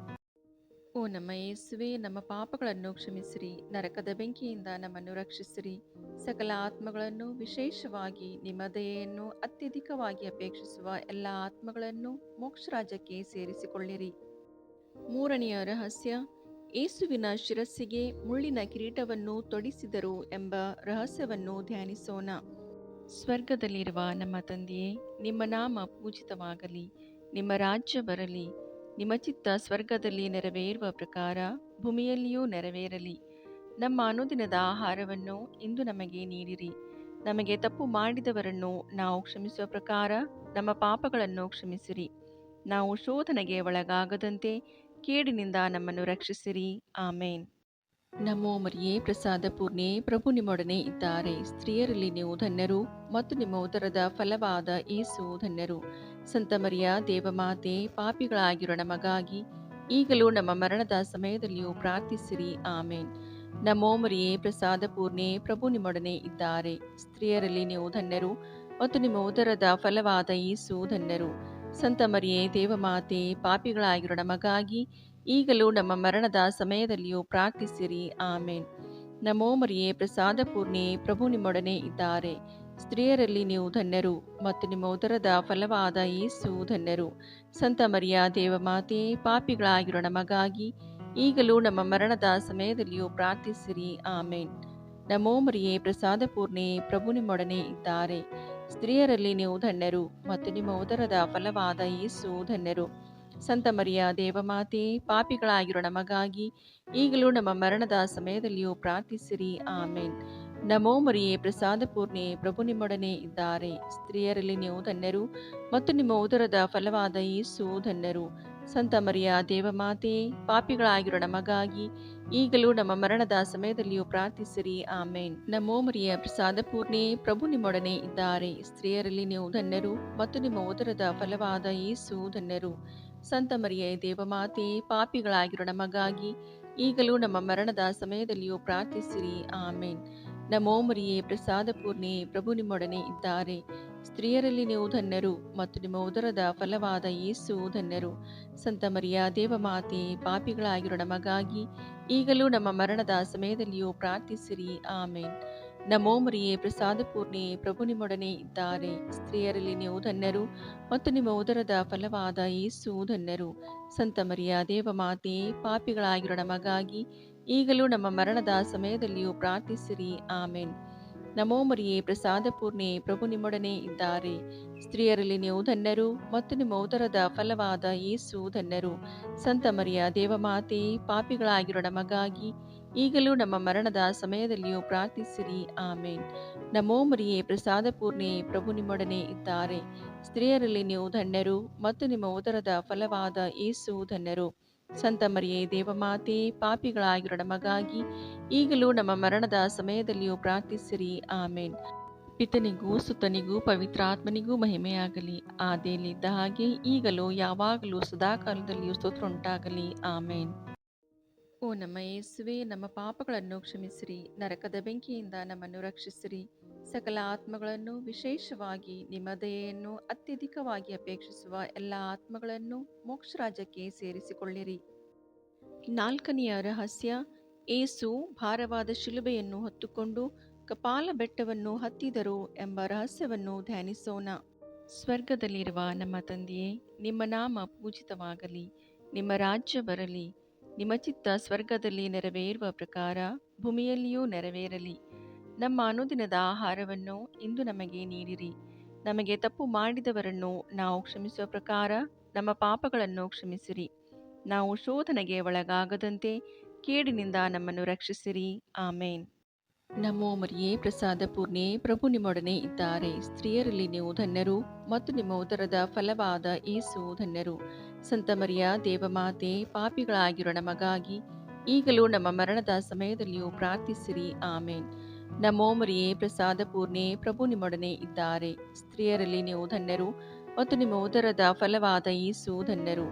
ಓ ನಮ್ಮ ಯೇಸುವೆ, ನಮ್ಮ ಪಾಪಗಳನ್ನು ಕ್ಷಮಿಸಿರಿ, ನರಕದ ಬೆಂಕಿಯಿಂದ ನಮ್ಮನ್ನು ರಕ್ಷಿಸಿರಿ, ಸಕಲ ಆತ್ಮಗಳನ್ನು, ವಿಶೇಷವಾಗಿ ನಿಮ್ಮ ದಯೆಯನ್ನು ಅತ್ಯಧಿಕವಾಗಿ ಅಪೇಕ್ಷಿಸುವ ಎಲ್ಲ ಆತ್ಮಗಳನ್ನು ಮೋಕ್ಷ ರಾಜ್ಯಕ್ಕೆ ಸೇರಿಸಿಕೊಳ್ಳಿರಿ. ಮೂರನೆಯ ರಹಸ್ಯ, ಯೇಸುವಿನ ಶಿರಸ್ಸಿಗೆ ಮುಳ್ಳಿನ ಕಿರೀಟವನ್ನು ತೊಡಿಸಿದರು ಎಂಬ ರಹಸ್ಯವನ್ನು ಧ್ಯಾನಿಸೋಣ. ಸ್ವರ್ಗದಲ್ಲಿರುವ ನಮ್ಮ ತಂದೆಯೇ, ನಿಮ್ಮ ನಾಮ ಪೂಜಿತವಾಗಲಿ, ನಿಮ್ಮ ರಾಜ್ಯ ಬರಲಿ, ನಿಮ್ಮ ಚಿತ್ತ ಸ್ವರ್ಗದಲ್ಲಿ ನೆರವೇರುವ ಪ್ರಕಾರ ಭೂಮಿಯಲ್ಲಿಯೂ ನೆರವೇರಲಿ. ನಮ್ಮ ಅನುದಿನದ ಆಹಾರವನ್ನು ಇಂದು ನಮಗೆ ನೀಡಿರಿ. ನಮಗೆ ತಪ್ಪು ಮಾಡಿದವರನ್ನು ನಾವು ಕ್ಷಮಿಸುವ ಪ್ರಕಾರ ನಮ್ಮ ಪಾಪಗಳನ್ನು ಕ್ಷಮಿಸಿರಿ. ನಾವು ಶೋಧನೆಗೆ ಒಳಗಾಗದಂತೆ ಕೇಡಿನಿಂದ ನಮ್ಮನ್ನು ರಕ್ಷಿಸಿರಿ. ಆಮೇನ್. ನಮೋ ಮರಿಯೇ, ಪ್ರಸಾದ ಪೂರ್ಣೆ, ಪ್ರಭು ನಿಮ್ಮೊಡನೆ ಇದ್ದಾರೆ. ಸ್ತ್ರೀಯರಲ್ಲಿ ನೀವು ಧನ್ಯರು ಮತ್ತು ನಿಮ್ಮ ಉದರದ ಫಲವಾದ ಯೇಸು ಧನ್ಯರು. ಸಂತ ಮರಿಯ ದೇವಮಾತೆ, ಪಾಪಿಗಳಾಗಿರೋ ನಮಗಾಗಿ ಈಗಲೂ ನಮ್ಮ ಮರಣದ ಸಮಯದಲ್ಲಿಯೂ ಪ್ರಾರ್ಥಿಸಿರಿ. ಆಮೇನ್. ನಮೋ ಮರಿಯೇ, ಪ್ರಸಾದ ಪೂರ್ಣೆ, ಪ್ರಭು ನಿಮ್ಮೊಡನೆ ಇದ್ದಾರೆ. ಸ್ತ್ರೀಯರಲ್ಲಿ ನೀವು ಧನ್ಯರು ಮತ್ತು ನಿಮ್ಮ ಉದರದ ಫಲವಾದ ಯೇಸು ಧನ್ಯರು. ಸಂತ ಮರಿಯೇ ದೇವಮಾತೆ, ಪಾಪಿಗಳಾಗಿರೋ ನಮಗಾಗಿ ಈಗಲೂ ನಮ್ಮ ಮರಣದ ಸಮಯದಲ್ಲಿಯೂ ಪ್ರಾರ್ಥಿಸಿರಿ. ಆಮೇನ್. ನಮೋ ಮರಿಯೇ, ಪ್ರಸಾದ ಪೂರ್ಣೆ, ಪ್ರಭು ನಿಮ್ಮೊಡನೆ ಇದ್ದಾರೆ. ಸ್ತ್ರೀಯರಲ್ಲಿ ನೀವು ಧನ್ಯರು ಮತ್ತು ನಿಮ್ಮ ಉದರದ ಫಲವಾದ ಯೇಸು ಧನ್ಯರು. ಸಂತ ಮರಿಯ ದೇವಮಾತೆ, ಪಾಪಿಗಳಾಗಿರೋ ನಮಗಾಗಿ ಈಗಲೂ ನಮ್ಮ ಮರಣದ ಸಮಯದಲ್ಲಿಯೂ ಪ್ರಾರ್ಥಿಸಿರಿ. ಆಮೇನ್. ನಮೋ ಮರಿಯೇ, ಪ್ರಸಾದ ಪೂರ್ಣೆ, ಪ್ರಭು ನಿಮ್ಮೊಡನೆ ಇದ್ದಾರೆ. ಸ್ತ್ರೀಯರಲ್ಲಿ ನೀವು ಧನ್ಯರು ಮತ್ತು ನಿಮ್ಮ ಉದರದ ಫಲವಾದ ಯೇಸು ಧನ್ಯರು. ಸಂತ ಮರಿಯ ದೇವಮಾತೆ, ಪಾಪಿಗಳಾಗಿರೋ ನಮಗಾಗಿ ಈಗಲೂ ನಮ್ಮ ಮರಣದ ಸಮಯದಲ್ಲಿಯೂ ಪ್ರಾರ್ಥಿಸಿರಿ. ಆಮೇನ್. ನಮೋ ಮರಿಯೇ, ಪ್ರಸಾದ ಪೂರ್ಣೆ, ಪ್ರಭು ನಿಮ್ಮೊಡನೆ ಇದ್ದಾರೆ. ಸ್ತ್ರೀಯರಲ್ಲಿ ನೀವು ಧನ್ಯರು ಮತ್ತು ನಿಮ್ಮ ಉದರದ ಫಲವಾದ ಯೇಸು ಧನ್ಯರು. ಸಂತ ಮರಿಯ ದೇವಮಾತೆ, ಪಾಪಿಗಳಾಗಿರೋ ನಮಗಾಗಿ ಈಗಲೂ ನಮ್ಮ ಮರಣದ ಸಮಯದಲ್ಲಿಯೂ ಪ್ರಾರ್ಥಿಸಿರಿ. ಆಮೇನ್. ನಮೋ ಮರಿಯ, ಪ್ರಸಾದ ಪೂರ್ಣೆ, ಪ್ರಭು ನಿಮ್ಮೊಡನೆ ಇದ್ದಾರೆ. ಸ್ತ್ರೀಯರಲ್ಲಿ ನೀವು ಧನ್ಯರು ಮತ್ತು ನಿಮ್ಮ ಉದರದ ಫಲವಾದ ಯೇಸು ಧನ್ಯರು. ಸಂತ ಮರಿಯ ದೇವಮಾತೆ, ಪಾಪಿಗಳಾಗಿರೋ ನಮಗಾಗಿ ಈಗಲೂ ನಮ್ಮ ಮರಣದ ಸಮಯದಲ್ಲಿಯೂ ಪ್ರಾರ್ಥಿಸಿರಿ. ಆಮೇನ್. ನಮೋ ಮರಿಯೇ, ಪ್ರಸಾದ ಪೂರ್ಣೆ, ಪ್ರಭು ನಿಮ್ಮೊಡನೆ ಇದ್ದಾರೆ. ಸ್ತ್ರೀಯರಲ್ಲಿ ನೀವು ಧನ್ಯರು ಮತ್ತು ನಿಮ್ಮ ಉದರದ ಫಲವಾದ ಯೇಸು ಧನ್ಯರು. ಸಂತ ಮರಿಯ ದೇವಮಾತೆ, ಪಾಪಿಗಳಾಗಿರೋ ನಮಗಾಗಿ ಈಗಲೂ ನಮ್ಮ ಮರಣದ ಸಮಯದಲ್ಲಿಯೂ ಪ್ರಾರ್ಥಿಸಿರಿ. ಆಮೇನ್. ನಮೋ ಮರಿಯೇ, ಪ್ರಸಾದ ಪೂರ್ಣೆ, ಪ್ರಭು ನಿಮ್ಮೊಡನೆ ಇದ್ದಾರೆ. ಸ್ತ್ರೀಯರಲ್ಲಿ ನೀವು ಧನ್ಯರು ಮತ್ತು ನಿಮ್ಮ ಉದರದ ಫಲವಾದ ಯೇಸು ಧನ್ಯರು. ಸಂತ ಮರಿಯ ದೇವಮಾತೆ, ಪಾಪಿಗಳಾಗಿರೋ ನಮಗಾಗಿ ಈಗಲೂ ನಮ್ಮ ಮರಣದ ಸಮಯದಲ್ಲಿಯೂ ಪ್ರಾರ್ಥಿಸಿರಿ. ಆಮೇನ್. ನಮೋ ಮರಿಯೇ, ಪ್ರಸಾದ ಪೂರ್ಣೆ, ಪ್ರಭು ನಿಮ್ಮೊಡನೆ ಇದ್ದಾರೆ. ಸ್ತ್ರೀಯರಲ್ಲಿ ನೀವು ಧನ್ಯರು ಮತ್ತು ನಿಮ್ಮ ಉದರದ ಫಲವಾದ ಯೇಸು ಧನ್ಯರು. ಸಂತ ಮರಿಯ ದೇವಮಾತೆ, ಪಾಪಿಗಳಾಗಿರೋ ನಮಗಾಗಿ ಈಗಲೂ ನಮ್ಮ ಮರಣದ ಸಮಯದಲ್ಲಿಯೂ ಪ್ರಾರ್ಥಿಸಿರಿ. ಆಮೇನ್. ನಮೋ ಮರಿಯೇ, ಪ್ರಸಾದ ಪೂರ್ಣೆ, ಪ್ರಭು ನಿಮ್ಮೊಡನೆ ಇದ್ದಾರೆ. ಸ್ತ್ರೀಯರಲ್ಲಿ ನೀವು ಧನ್ಯರು ಮತ್ತು ನಿಮ್ಮ ಉದರದ ಫಲವಾದ ಯೇಸು ಧನ್ಯರು. ಸಂತ ಮರಿಯೇ ದೇವಮಾತೆ, ಪಾಪಿಗಳಾಗಿರೋ ನಮಗಾಗಿ ಈಗಲೂ ನಮ್ಮ ಮರಣದ ಸಮಯದಲ್ಲಿಯೂ ಪ್ರಾರ್ಥಿಸಿರಿ. ಆಮೇನ್. ಪಿತನಿಗೂ ಸುತನಿಗೂ ಪವಿತ್ರಾತ್ಮನಿಗೂ ಮಹಿಮೆಯಾಗಲಿ. ಆದಿಯಲ್ಲಿದ್ದ ಹಾಗೆ ಈಗಲೂ ಯಾವಾಗಲೂ ಸದಾಕಾಲದಲ್ಲಿಯೂ ಸ್ತೋತ್ರ ಉಂಟಾಗಲಿ. ಆಮೇನ್. ಓ ನಮ್ಮ ಯೇಸುವೆ, ನಮ್ಮ ಪಾಪಗಳನ್ನು ಕ್ಷಮಿಸಿರಿ, ನರಕದ ಬೆಂಕಿಯಿಂದ ನಮ್ಮನ್ನು ರಕ್ಷಿಸಿರಿ. ಸಕಲ ಆತ್ಮಗಳನ್ನು, ವಿಶೇಷವಾಗಿ ನಿಮ್ಮ ದಯೆಯನ್ನು ಅತ್ಯಧಿಕವಾಗಿ ಅಪೇಕ್ಷಿಸುವ ಎಲ್ಲ ಆತ್ಮಗಳನ್ನು ಮೋಕ್ಷ ರಾಜ್ಯಕ್ಕೆ ಸೇರಿಸಿಕೊಳ್ಳಿರಿ. 4ನೆಯ ರಹಸ್ಯ, ಏಸು ಭಾರವಾದ ಶಿಲುಬೆಯನ್ನು ಹೊತ್ತುಕೊಂಡು ಕಪಾಲ ಬೆಟ್ಟವನ್ನು ಹತ್ತಿದರು ಎಂಬ ರಹಸ್ಯವನ್ನು ಧ್ಯಾನಿಸೋಣ. ಸ್ವರ್ಗದಲ್ಲಿರುವ ನಮ್ಮ ತಂದೆಯೇ, ನಿಮ್ಮ ನಾಮ ಪೂಜಿತವಾಗಲಿ, ನಿಮ್ಮ ರಾಜ್ಯ ಬರಲಿ, ನಿಮ್ಮ ಚಿತ್ತ ಸ್ವರ್ಗದಲ್ಲಿ ನೆರವೇರುವ ಪ್ರಕಾರ ಭೂಮಿಯಲ್ಲಿಯೂ ನೆರವೇರಲಿ. ನಮ್ಮ ಅನುದಿನದ ಆಹಾರವನ್ನು ಇಂದು ನಮಗೆ ನೀಡಿರಿ. ನಮಗೆ ತಪ್ಪು ಮಾಡಿದವರನ್ನು ನಾವು ಕ್ಷಮಿಸುವ ಪ್ರಕಾರ ನಮ್ಮ ಪಾಪಗಳನ್ನು ಕ್ಷಮಿಸಿರಿ. ನಾವು ಶೋಧನೆಗೆ ಒಳಗಾಗದಂತೆ ಕೇಡಿನಿಂದ ನಮ್ಮನ್ನು ರಕ್ಷಿಸಿರಿ. ಆಮೇನ್. ನಮೋ ಮರಿಯೇ, ಪ್ರಸಾದ ಪೂರ್ಣೆ, ಪ್ರಭು ನಿಮ್ಮೊಡನೆ ಇದ್ದಾರೆ. ಸ್ತ್ರೀಯರಲ್ಲಿ ನೀವು ಧನ್ಯರು ಮತ್ತು ನಿಮ್ಮ ಉದರದ ಫಲವಾದ ಯೇಸು ಧನ್ಯರು. ಸಂತ ಮರಿಯ ದೇವಮಾತೆ, ಪಾಪಿಗಳಾಗಿರೋ ನಮಗಾಗಿ ಈಗಲೂ ನಮ್ಮ ಮರಣದ ಸಮಯದಲ್ಲಿಯೂ ಪ್ರಾರ್ಥಿಸಿರಿ. ಆಮೇನ್. ನಮೋ ಮರಿಯೇ, ಪ್ರಸಾದ ಪೂರ್ಣೆ, ಪ್ರಭು ನಿಮ್ಮೊಡನೆ ಇದ್ದಾರೆ. ಸ್ತ್ರೀಯರಲ್ಲಿ ನೀವು ಧನ್ಯರು ಮತ್ತು ನಿಮ್ಮ ಉದರದ ಫಲವಾದ ಯೇಸು ಧನ್ಯರು.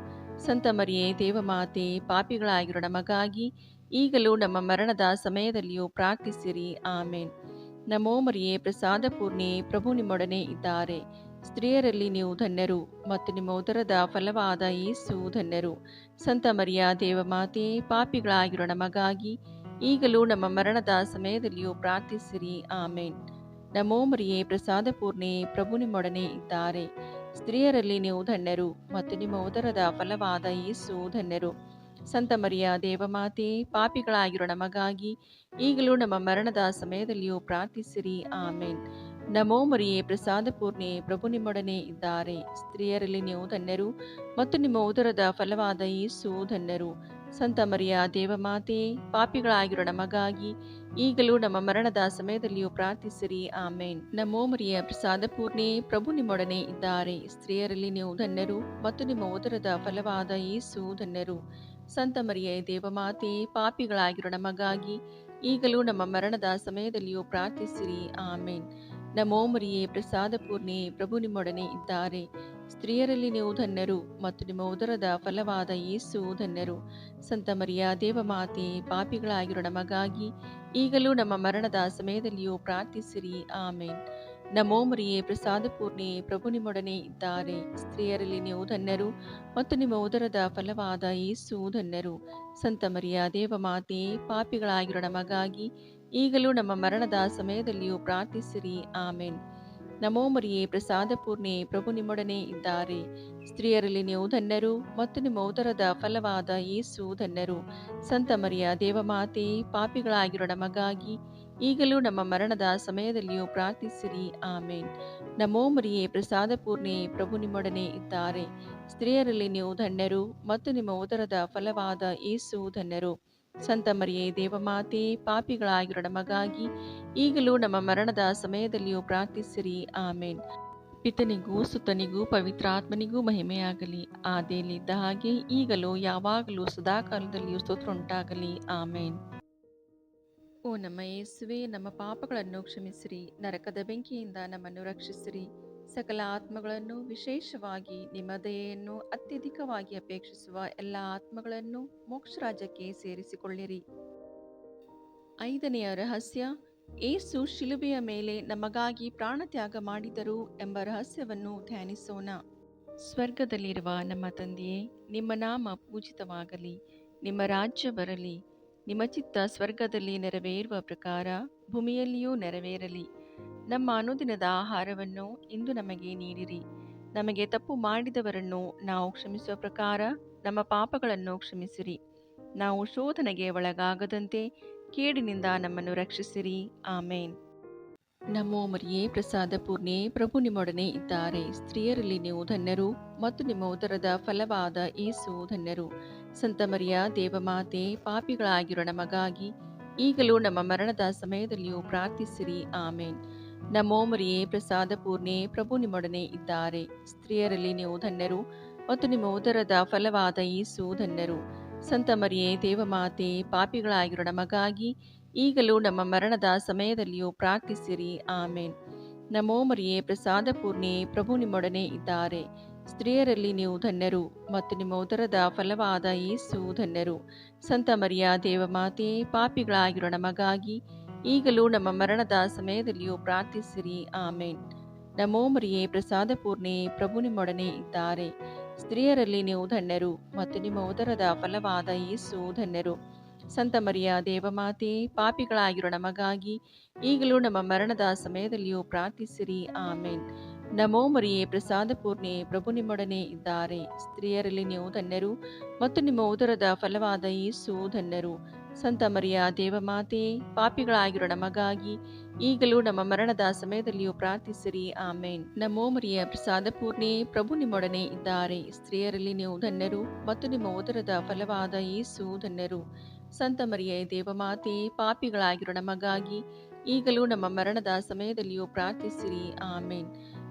ಸಂತ ಮರಿಯೇ ದೇವಮಾತೆ, ಪಾಪಿಗಳಾಗಿರೋ ನಮಗಾಗಿ ಈಗಲೂ ನಮ್ಮ ಮರಣದ ಸಮಯದಲ್ಲಿಯೂ ಪ್ರಾರ್ಥಿಸಿರಿ. ಆಮೇನ್. ನಮೋ ಮರಿಯೇ, ಪ್ರಸಾದ ಪೂರ್ಣೆ, ಪ್ರಭು ನಿಮ್ಮೊಡನೆ ಇದ್ದಾರೆ. ಸ್ತ್ರೀಯರಲ್ಲಿ ನೀವು ಧನ್ಯರು ಮತ್ತು ನಿಮ್ಮ ಉದರದ ಫಲವಾದ ಯೇಸು ಧನ್ಯರು. ಸಂತ ಮರಿಯ ದೇವಮಾತೆ, ಪಾಪಿಗಳಾಗಿರೋ ನಮಗಾಗಿ ಈಗಲೂ ನಮ್ಮ ಮರಣದ ಸಮಯದಲ್ಲಿಯೂ ಪ್ರಾರ್ಥಿಸಿರಿ. ಆಮೇನ್. ನಮೋ ಮರಿಯೇ, ಪ್ರಸಾದ ಪೂರ್ಣೆ, ಪ್ರಭು ನಿಮ್ಮೊಡನೆ ಇದ್ದಾರೆ. ಸ್ತ್ರೀಯರಲ್ಲಿ ನೀವು ಧನ್ಯರು ಮತ್ತು ನಿಮ್ಮ ಉದರದ ಫಲವಾದ ಯೇಸು ಧನ್ಯರು. ಸಂತ ಮರಿಯ ದೇವಮಾತೆ, ಪಾಪಿಗಳಾಗಿರೋ ನಮಗಾಗಿ ಈಗಲೂ ನಮ್ಮ ಮರಣದ ಸಮಯದಲ್ಲಿಯೂ ಪ್ರಾರ್ಥಿಸಿರಿ. ಆಮೇನ್. ನಮೋ ಮರಿಯೇ, ಪ್ರಸಾದ ಪೂರ್ಣೆ, ಪ್ರಭು ನಿಮ್ಮೊಡನೆ ಇದ್ದಾರೆ. ಸ್ತ್ರೀಯರಲ್ಲಿ ನೀವು ಧನ್ಯರು ಮತ್ತು ನಿಮ್ಮ ಉದರದ ಫಲವಾದ ಯೇಸು ಧನ್ಯರು. ಸಂತ ಮರಿಯ ದೇವಮಾತೆ, ಪಾಪಿಗಳಾಗಿರೋ ನಮಗಾಗಿ ಈಗಲೂ ನಮ್ಮ ಮರಣದ ಸಮಯದಲ್ಲಿಯೂ ಪ್ರಾರ್ಥಿಸಿರಿ. ಆಮೇನ್. ನಮೋ ಮರಿಯ ಪ್ರಸಾದ ಪೂರ್ಣೆ, ಪ್ರಭು ನಿಮ್ಮೊಡನೆ ಇದ್ದಾರೆ. ಸ್ತ್ರೀಯರಲ್ಲಿ ನೀವು ಧನ್ಯರು ಮತ್ತು ನಿಮ್ಮ ಉದರದ ಫಲವಾದ ಯೇಸು ಧನ್ಯರು. ಸಂತ ಮರಿಯೇ ದೇವಮಾತೆ, ಪಾಪಿಗಳಾಗಿರೋ ನಮಗಾಗಿ ಈಗಲೂ ನಮ್ಮ ಮರಣದ ಸಮಯದಲ್ಲಿಯೂ ಪ್ರಾರ್ಥಿಸಿರಿ. ಆಮೇನ್. ನಮೋ ಮರಿಯೇ, ಪ್ರಸಾದ ಪೂರ್ಣೆ, ಪ್ರಭು ನಿಮ್ಮೊಡನೆ ಇದ್ದಾರೆ. ಸ್ತ್ರೀಯರಲ್ಲಿ ನೀವು ಧನ್ಯರು ಮತ್ತು ನಿಮ್ಮ ಉದರದ ಫಲವಾದ ಯೇಸು ಧನ್ಯರು. ಸಂತ ಮರಿಯ ದೇವಮಾತೆ, ಪಾಪಿಗಳಾಗಿರೋ ನಮಗಾಗಿ ಈಗಲೂ ನಮ್ಮ ಮರಣದ ಸಮಯದಲ್ಲಿಯೂ ಪ್ರಾರ್ಥಿಸಿರಿ. ಆಮೇನ್. ನಮೋ ಮರಿಯೇ, ಪ್ರಸಾದ ಪೂರ್ಣೆ, ಪ್ರಭು ನಿಮ್ಮೊಡನೆ ಇದ್ದಾರೆ. ಸ್ತ್ರೀಯರಲ್ಲಿ ನೀವು ಧನ್ಯರು ಮತ್ತು ನಿಮ್ಮ ಉದರದ ಫಲವಾದ ಯೇಸು ಧನ್ಯರು. ಸಂತ ಮರಿಯ ದೇವಮಾತೆ, ಪಾಪಿಗಳಾಗಿರೋ ನಮಗಾಗಿ ಈಗಲೂ ನಮ್ಮ ಮರಣದ ಸಮಯದಲ್ಲಿಯೂ ಪ್ರಾರ್ಥಿಸಿರಿ. ಆಮೇನ್. ನಮೋ ಮರಿಯೇ, ಪ್ರಸಾದ ಪೂರ್ಣೆ, ಪ್ರಭು ನಿಮ್ಮೊಡನೆ ಇದ್ದಾರೆ. ಸ್ತ್ರೀಯರಲ್ಲಿ ನೀವು ಧನ್ಯರು ಮತ್ತು ನಿಮ್ಮ ಉದರದ ಫಲವಾದ ಯೇಸು ಧನ್ಯರು. ಸಂತ ಮರಿಯ ದೇವಮಾತೆ, ಪಾಪಿಗಳಾಗಿರೋ ನಮಗಾಗಿ ಈಗಲೂ ನಮ್ಮ ಮರಣದ ಸಮಯದಲ್ಲಿಯೂ ಪ್ರಾರ್ಥಿಸಿರಿ. ಆಮೇನ್. ನಮೋ ಮರಿಯೇ, ಪ್ರಸಾದ ಪೂರ್ಣೆ, ಪ್ರಭು ನಿಮ್ಮೊಡನೆ ಇದ್ದಾರೆ. ಸ್ತ್ರೀಯರಲ್ಲಿ ನೀವು ಧನ್ಯರು ಮತ್ತು ನಿಮ್ಮ ಉದರದ ಫಲವಾದ ಯೇಸು ಧನ್ಯರು. ಸಂತ ಮರಿಯೇ ದೇವಮಾತೆ, ಪಾಪಿಗಳಾಗಿರೋ ನಮಗಾಗಿ ಈಗಲೂ ನಮ್ಮ ಮರಣದ ಸಮಯದಲ್ಲಿಯೂ ಪ್ರಾರ್ಥಿಸಿರಿ. ಆಮೇನ್. ಪಿತನಿಗೂ ಸುತನಿಗೂ ಪವಿತ್ರಾತ್ಮನಿಗೂ ಮಹಿಮೆಯಾಗಲಿ. ಆದಿಯಲ್ಲಿದ್ದ ಹಾಗೆ ಈಗಲೂ ಯಾವಾಗಲೂ ಸದಾಕಾಲದಲ್ಲಿಯೂ ಸ್ತೋತ್ರ ಉಂಟಾಗಲಿ. ಆಮೇನ್. ಓ ನಮ್ಮ ಯೇಸುವೆ, ನಮ್ಮ ಪಾಪಗಳನ್ನು ಕ್ಷಮಿಸಿರಿ, ನರಕದ ಬೆಂಕಿಯಿಂದ ನಮ್ಮನ್ನು ರಕ್ಷಿಸಿರಿ, ಸಕಲ ಆತ್ಮಗಳನ್ನು, ವಿಶೇಷವಾಗಿ ನಿಮ್ಮ ದಯೆಯನ್ನು ಅತ್ಯಧಿಕವಾಗಿ ಅಪೇಕ್ಷಿಸುವ ಎಲ್ಲ ಆತ್ಮಗಳನ್ನು ಮೋಕ್ಷ ರಾಜ್ಯಕ್ಕೆ ಸೇರಿಸಿಕೊಳ್ಳಿರಿ. 5ನೆಯ ರಹಸ್ಯ, ಏಸು ಶಿಲುಬೆಯ ಮೇಲೆ ನಮಗಾಗಿ ಪ್ರಾಣತ್ಯಾಗ ಮಾಡಿದರು ಎಂಬ ರಹಸ್ಯವನ್ನು ಧ್ಯಾನಿಸೋಣ. ಸ್ವರ್ಗದಲ್ಲಿರುವ ನಮ್ಮ ತಂದೆಯೇ, ನಿಮ್ಮ ನಾಮ ಪೂಜಿತವಾಗಲಿ, ನಿಮ್ಮ ರಾಜ್ಯ ಬರಲಿ, ನಿಮ್ಮ ಚಿತ್ತ ಸ್ವರ್ಗದಲ್ಲಿ ನೆರವೇರುವ ಪ್ರಕಾರ ಭೂಮಿಯಲ್ಲಿಯೂ ನೆರವೇರಲಿ. ನಮ್ಮ ಅನುದಿನದ ಆಹಾರವನ್ನು ಇಂದು ನಮಗೆ ನೀಡಿರಿ. ನಮಗೆ ತಪ್ಪು ಮಾಡಿದವರನ್ನು ನಾವು ಕ್ಷಮಿಸುವ ಪ್ರಕಾರ ನಮ್ಮ ಪಾಪಗಳನ್ನು ಕ್ಷಮಿಸಿರಿ. ನಾವು ಶೋಧನೆಗೆ ಒಳಗಾಗದಂತೆ ಕೇಡಿನಿಂದ ನಮ್ಮನ್ನು ರಕ್ಷಿಸಿರಿ. ಆಮೇನ್. ನಮೋ ಮರಿಯೇ, ಪ್ರಸಾದ ಪೂರ್ಣೆ, ಪ್ರಭು ನಿಮ್ಮೊಡನೆ ಇದ್ದಾರೆ. ಸ್ತ್ರೀಯರಲ್ಲಿ ನೀವು ಧನ್ಯರು ಮತ್ತು ನಿಮ್ಮ ಉದರದ ಫಲವಾದ ಯೇಸು ಧನ್ಯರು. ಸಂತ ಮರಿಯ ದೇವಮಾತೆ, ಪಾಪಿಗಳಾಗಿರೋ ನಮಗಾಗಿ ಈಗಲೂ ನಮ್ಮ ಮರಣದ ಸಮಯದಲ್ಲಿಯೂ ಪ್ರಾರ್ಥಿಸಿರಿ. ಆಮೇನ್. ನಮೋ ಮರಿಯೇ, ಪ್ರಸಾದ ಪೂರ್ಣೆ, ಪ್ರಭು ನಿಮ್ಮೊಡನೆ ಇದ್ದಾರೆ. ಸ್ತ್ರೀಯರಲ್ಲಿ ನೀವು ಧನ್ಯರು ಮತ್ತು ನಿಮ್ಮ ಉದರದ ಫಲವಾದ ಯೇಸು ಧನ್ಯರು. ಸಂತ ಮರಿಯೇ ದೇವಮಾತೆ, ಪಾಪಿಗಳಾಗಿರೋ ನಮಗಾಗಿ ಈಗಲೂ ನಮ್ಮ ಮರಣದ ಸಮಯದಲ್ಲಿಯೂ ಪ್ರಾರ್ಥಿಸಿರಿ. ಆಮೇನ್. ನಮೋ ಮರಿಯೇ, ಪ್ರಸಾದ ಪೂರ್ಣೆ, ಪ್ರಭು ನಿಮ್ಮೊಡನೆ ಇದ್ದಾರೆ. ಸ್ತ್ರೀಯರಲ್ಲಿ ನೀವು ಧನ್ಯರು ಮತ್ತು ನಿಮ್ಮ ಉದರದ ಫಲವಾದ ಯೇಸು ಧನ್ಯರು. ಸಂತ ಮರಿಯ ದೇವಮಾತೆ, ಪಾಪಿಗಳಾಗಿರೋ ನಮಗಾಗಿ ಈಗಲೂ ನಮ್ಮ ಮರಣದ ಸಮಯದಲ್ಲಿಯೂ ಪ್ರಾರ್ಥಿಸಿರಿ. ಆಮೇನ್. ನಮೋ ಮರಿಯೇ, ಪ್ರಸಾದ ಪೂರ್ಣೆ, ಪ್ರಭು ನಿಮ್ಮೊಡನೆ ಇದ್ದಾರೆ. ಸ್ತ್ರೀಯರಲ್ಲಿ ನೀವು ಧನ್ಯರು ಮತ್ತು ನಿಮ್ಮ ಉದರದ ಫಲವಾದ ಯೇಸು ಧನ್ಯರು. ಸಂತ ಮರಿಯ ದೇವಮಾತೆ, ಪಾಪಿಗಳಾಗಿರೋ ನಮಗಾಗಿ ಈಗಲೂ ನಮ್ಮ ಮರಣದ ಸಮಯದಲ್ಲಿಯೂ ಪ್ರಾರ್ಥಿಸಿರಿ. ಆಮೇನ್. ನಮೋ ಮರಿಯೇ, ಪ್ರಸಾದ ಪೂರ್ಣೆ, ಪ್ರಭು ನಿಮ್ಮೊಡನೆ ಇದ್ದಾರೆ. ಸ್ತ್ರೀಯರಲ್ಲಿ ನೀವು ಧನ್ಯರು ಮತ್ತು ನಿಮ್ಮ ಉದರದ ಫಲವಾದ ಯೇಸು ಧನ್ಯರು. ಸಂತ ಮರಿಯ ದೇವಮಾತೆ, ಪಾಪಿಗಳಾಗಿರೋ ನಮಗಾಗಿ ಈಗಲೂ ನಮ್ಮ ಮರಣದ ಸಮಯದಲ್ಲಿಯೂ ಪ್ರಾರ್ಥಿಸಿರಿ. ಆಮೇನ್. ನಮೋ ಮರಿಯ ಪ್ರಸಾದ ಪೂರ್ಣೆ, ಪ್ರಭು ನಿಮ್ಮೊಡನೆ ಇದ್ದಾರೆ. ಸ್ತ್ರೀಯರಲ್ಲಿ ನೀವು ಧನ್ಯರು ಮತ್ತು ನಿಮ್ಮ ಉದರದ ಫಲವಾದ ಯೇಸು ಧನ್ಯರು. ಸಂತ ಮರಿಯ ದೇವಮಾತೆ, ಪಾಪಿಗಳಾಗಿರೋ ನಮಗಾಗಿ ಈಗಲೂ ನಮ್ಮ ಮರಣದ ಸಮಯದಲ್ಲಿಯೂ ಪ್ರಾರ್ಥಿಸಿರಿ. ಆಮೇನ್.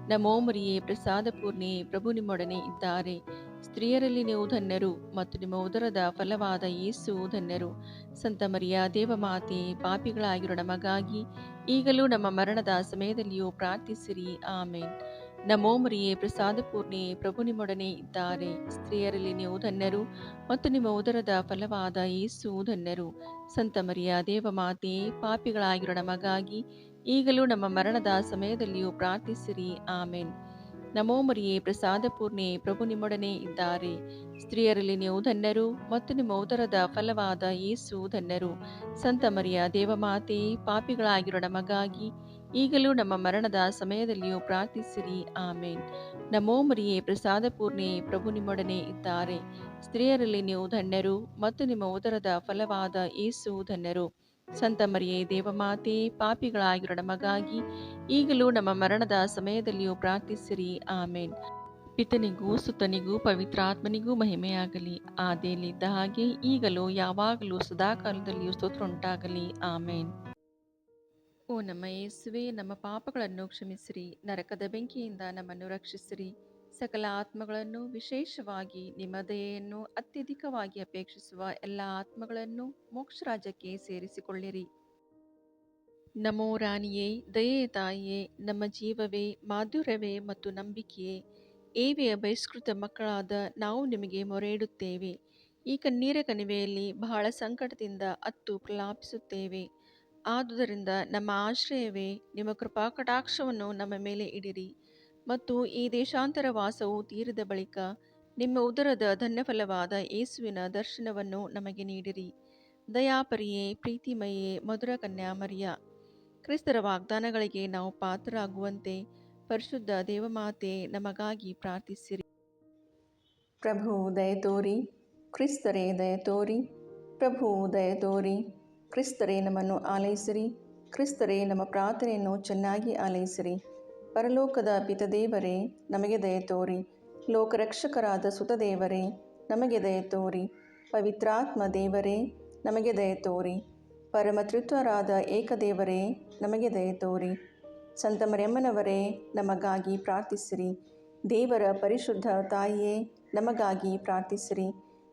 ನಮೋ ಮರಿಯೇ, ಪ್ರಸಾದ ಪೂರ್ಣೆ, ಪ್ರಭು ನಿಮ್ಮೊಡನೆ ಇದ್ದಾರೆ. ಸ್ತ್ರೀಯರಲ್ಲಿ ನೀವು ಧನ್ಯರು ಮತ್ತು ನಿಮ್ಮ ಉದರದ ಫಲವಾದ ಯೇಸು ಧನ್ಯರು. ಸಂತ ಮರಿಯ ದೇವಮಾತೆ, ಪಾಪಿಗಳಾಗಿರೋ ನಮಗಾಗಿ ಈಗಲೂ ನಮ್ಮ ಮರಣದ ಸಮಯದಲ್ಲಿಯೂ ಪ್ರಾರ್ಥಿಸಿರಿ. ಆಮೇನ್. ನಮೋ ಮರಿಯೇ, ಪ್ರಸಾದ ಪೂರ್ಣೆ, ಪ್ರಭು ನಿಮ್ಮೊಡನೆ ಇದ್ದಾರೆ. ಸ್ತ್ರೀಯರಲ್ಲಿ ನೀವು ಧನ್ಯರು ಮತ್ತು ನಿಮ್ಮ ಉದರದ ಫಲವಾದ ಯೇಸು ಧನ್ಯರು. ಸಂತ ಮರಿಯ ದೇವಮಾತೆ, ಪಾಪಿಗಳಾಗಿರೋ ನಮಗಾಗಿ ಈಗಲೂ ನಮ್ಮ ಮರಣದ ಸಮಯದಲ್ಲಿಯೂ ಪ್ರಾರ್ಥಿಸಿರಿ. ಆಮೇನ್. ನಮೋ ಮರಿಯೇ, ಪ್ರಸಾದ ಪೂರ್ಣೆ, ಪ್ರಭು ನಿಮ್ಮೊಡನೆ ಇದ್ದಾರೆ. ಸ್ತ್ರೀಯರಲ್ಲಿ ನೀವು ಧನ್ಯರು ಮತ್ತು ನಿಮ್ಮ ಉದರದ ಫಲವಾದ ಯೇಸು ಧನ್ಯರು. ಸಂತ ಮರಿಯ ದೇವಮಾತೆ, ಪಾಪಿಗಳಾಗಿರೋ ನಮಗಾಗಿ ಈಗಲೂ ನಮ್ಮ ಮರಣದ ಸಮಯದಲ್ಲಿಯೂ ಪ್ರಾರ್ಥಿಸಿರಿ. ಆಮೇನ್. ನಮೋ ಮರಿಯೇ, ಪ್ರಸಾದ ಪೂರ್ಣೆ, ಪ್ರಭು ನಿಮ್ಮೊಡನೆ ಇದ್ದಾರೆ. ಸ್ತ್ರೀಯರಲ್ಲಿ ನೀವು ಧನ್ಯರು, ಮತ್ತು ನಿಮ್ಮ ಉದರದ ಫಲವಾದ ಯೇಸು ಧನ್ಯರು. ಸಂತ ಮರಿಯೇ, ದೇವಮಾತೆ, ಪಾಪಿಗಳಾಗಿರೋ ನಮಗಾಗಿ ಈಗಲೂ ನಮ್ಮ ಮರಣದ ಸಮಯದಲ್ಲಿಯೂ ಪ್ರಾರ್ಥಿಸಿರಿ. ಆಮೇನ್. ಪಿತನಿಗೂ ಸುತನಿಗೂ ಪವಿತ್ರಾತ್ಮನಿಗೂ ಮಹಿಮೆಯಾಗಲಿ, ಆದಿಯಲ್ಲಿದ್ದ ಹಾಗೆ ಈಗಲೂ ಯಾವಾಗಲೂ ಸದಾಕಾಲದಲ್ಲಿಯೂ ಸ್ತೋತ್ರ ಉಂಟಾಗಲಿ. ಆಮೇನ್. ಓ ನಮ್ಮ ಯೇಸುವೆ, ನಮ್ಮ ಪಾಪಗಳನ್ನು ಕ್ಷಮಿಸಿರಿ, ನರಕದ ಬೆಂಕಿಯಿಂದ ನಮ್ಮನ್ನು ರಕ್ಷಿಸಿರಿ, ಸಕಲ ಆತ್ಮಗಳನ್ನು, ವಿಶೇಷವಾಗಿ ನಿಮ್ಮ ದಯೆಯನ್ನು ಅತ್ಯಧಿಕವಾಗಿ ಅಪೇಕ್ಷಿಸುವ ಎಲ್ಲ ಆತ್ಮಗಳನ್ನು ಮೋಕ್ಷ ರಾಜ್ಯಕ್ಕೆ ಸೇರಿಸಿಕೊಳ್ಳಿರಿ. ನಮೋ ರಾಣಿಯೇ, ದಯೆಯ ತಾಯಿಯೇ, ನಮ್ಮ ಜೀವವೇ, ಮಾಧುರ್ಯವೇ ಮತ್ತು ನಂಬಿಕೆಯೇ, ಏವೆಯ ಬಹಿಷ್ಕೃತ ಮಕ್ಕಳಾದ ನಾವು ನಿಮಗೆ ಮೊರೆ ಇಡುತ್ತೇವೆ. ಈ ಕಣ್ಣೀರ ಕಣಿವೆಯಲ್ಲಿ ಬಹಳ ಸಂಕಟದಿಂದ ಅತ್ತು ಪ್ರಲಾಪಿಸುತ್ತೇವೆ. ಆದುದರಿಂದ ನಮ್ಮ ಆಶ್ರಯವೇ, ನಿಮ್ಮ ಕೃಪಾ ಕಟಾಕ್ಷವನ್ನು ನಮ್ಮ ಮೇಲೆ ಇಡಿರಿ, ಮತ್ತು ಈ ದೇಶಾಂತರ ವಾಸವು ತೀರಿದ ಬಳಿಕ ನಿಮ್ಮ ಉದರದ ಧನ್ಯಫಲವಾದ ಯೇಸುವಿನ ದರ್ಶನವನ್ನು ನಮಗೆ ನೀಡಿರಿ. ದಯಾಪರಿಯೇ, ಪ್ರೀತಿಮಯೇ, ಮಧುರ ಕನ್ಯಾಮರಿಯ, ಕ್ರಿಸ್ತರ ವಾಗ್ದಾನಗಳಿಗೆ ನಾವು ಪಾತ್ರರಾಗುವಂತೆ ಪರಿಶುದ್ಧ ದೇವಮಾತೆ ನಮಗಾಗಿ ಪ್ರಾರ್ಥಿಸಿರಿ. ಪ್ರಭು ದಯತೋರಿ, ಕ್ರಿಸ್ತರೇ ದಯತೋರಿ, ಪ್ರಭು ದಯತೋರಿ, ಕ್ರಿಸ್ತರೇ ನಮ್ಮನ್ನು ಆಲೈಸಿರಿ, ಕ್ರಿಸ್ತರೇ ನಮ್ಮ ಪ್ರಾರ್ಥನೆಯನ್ನು ಚೆನ್ನಾಗಿ ಆಲೈಸಿರಿ. ಪರಲೋಕದ ಪಿತದೇವರೇ ನಮಗೆ ದಯತೋರಿ, ಲೋಕರಕ್ಷಕರಾದ ಸುತದೇವರೇ ನಮಗೆ ದಯತೋರಿ, ಪವಿತ್ರಾತ್ಮ ದೇವರೇ ನಮಗೆ ದಯತೋರಿ, ಪರಮತ್ರಿತ್ವರಾದ ಏಕದೇವರೇ ನಮಗೆ ದಯತೋರಿ. ಸಂತ ಮರಿಯಮ್ಮನವರೇ ನಮಗಾಗಿ ಪ್ರಾರ್ಥಿಸಿರಿ. ದೇವರ ಪರಿಶುದ್ಧ ತಾಯಿಯೇ ನಮಗಾಗಿ ಪ್ರಾರ್ಥಿಸಿರಿ.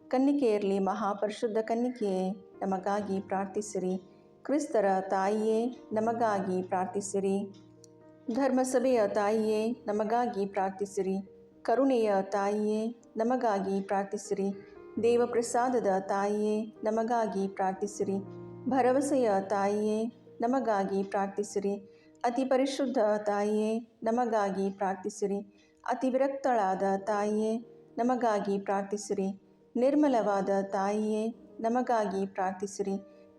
ಕನ್ನಿಕೆಯರಲ್ಲಿ ಮಹಾಪರಿಶುದ್ಧ ಕನ್ನಿಕೆಯೇ ನಮಗಾಗಿ ಪ್ರಾರ್ಥಿಸಿರಿ. ಕ್ರಿಸ್ತರ ತಾಯಿಯೇ ನಮಗಾಗಿ ಪ್ರಾರ್ಥಿಸಿರಿ. ಧರ್ಮಸಭೆಯ ತಾಯಿಯೇ ನಮಗಾಗಿ ಪ್ರಾರ್ಥಿಸಿರಿ. ಕರುಣೆಯ ತಾಯಿಯೇ ನಮಗಾಗಿ ಪ್ರಾರ್ಥಿಸಿರಿ. ದೇವಪ್ರಸಾದದ ತಾಯಿಯೇ ನಮಗಾಗಿ ಪ್ರಾರ್ಥಿಸಿರಿ. ಭರವಸೆಯ ತಾಯಿಯೇ ನಮಗಾಗಿ ಪ್ರಾರ್ಥಿಸಿರಿ. ಅತಿ ಪರಿಶುದ್ಧ ತಾಯಿಯೇ ನಮಗಾಗಿ ಪ್ರಾರ್ಥಿಸಿರಿ. ಅತಿ ವಿರಕ್ತಳಾದ ತಾಯಿಯೇ ನಮಗಾಗಿ ಪ್ರಾರ್ಥಿಸಿರಿ. ನಿರ್ಮಲವಾದ ತಾಯಿಯೇ ನಮಗಾಗಿ ಪ್ರಾರ್ಥಿಸಿರಿ.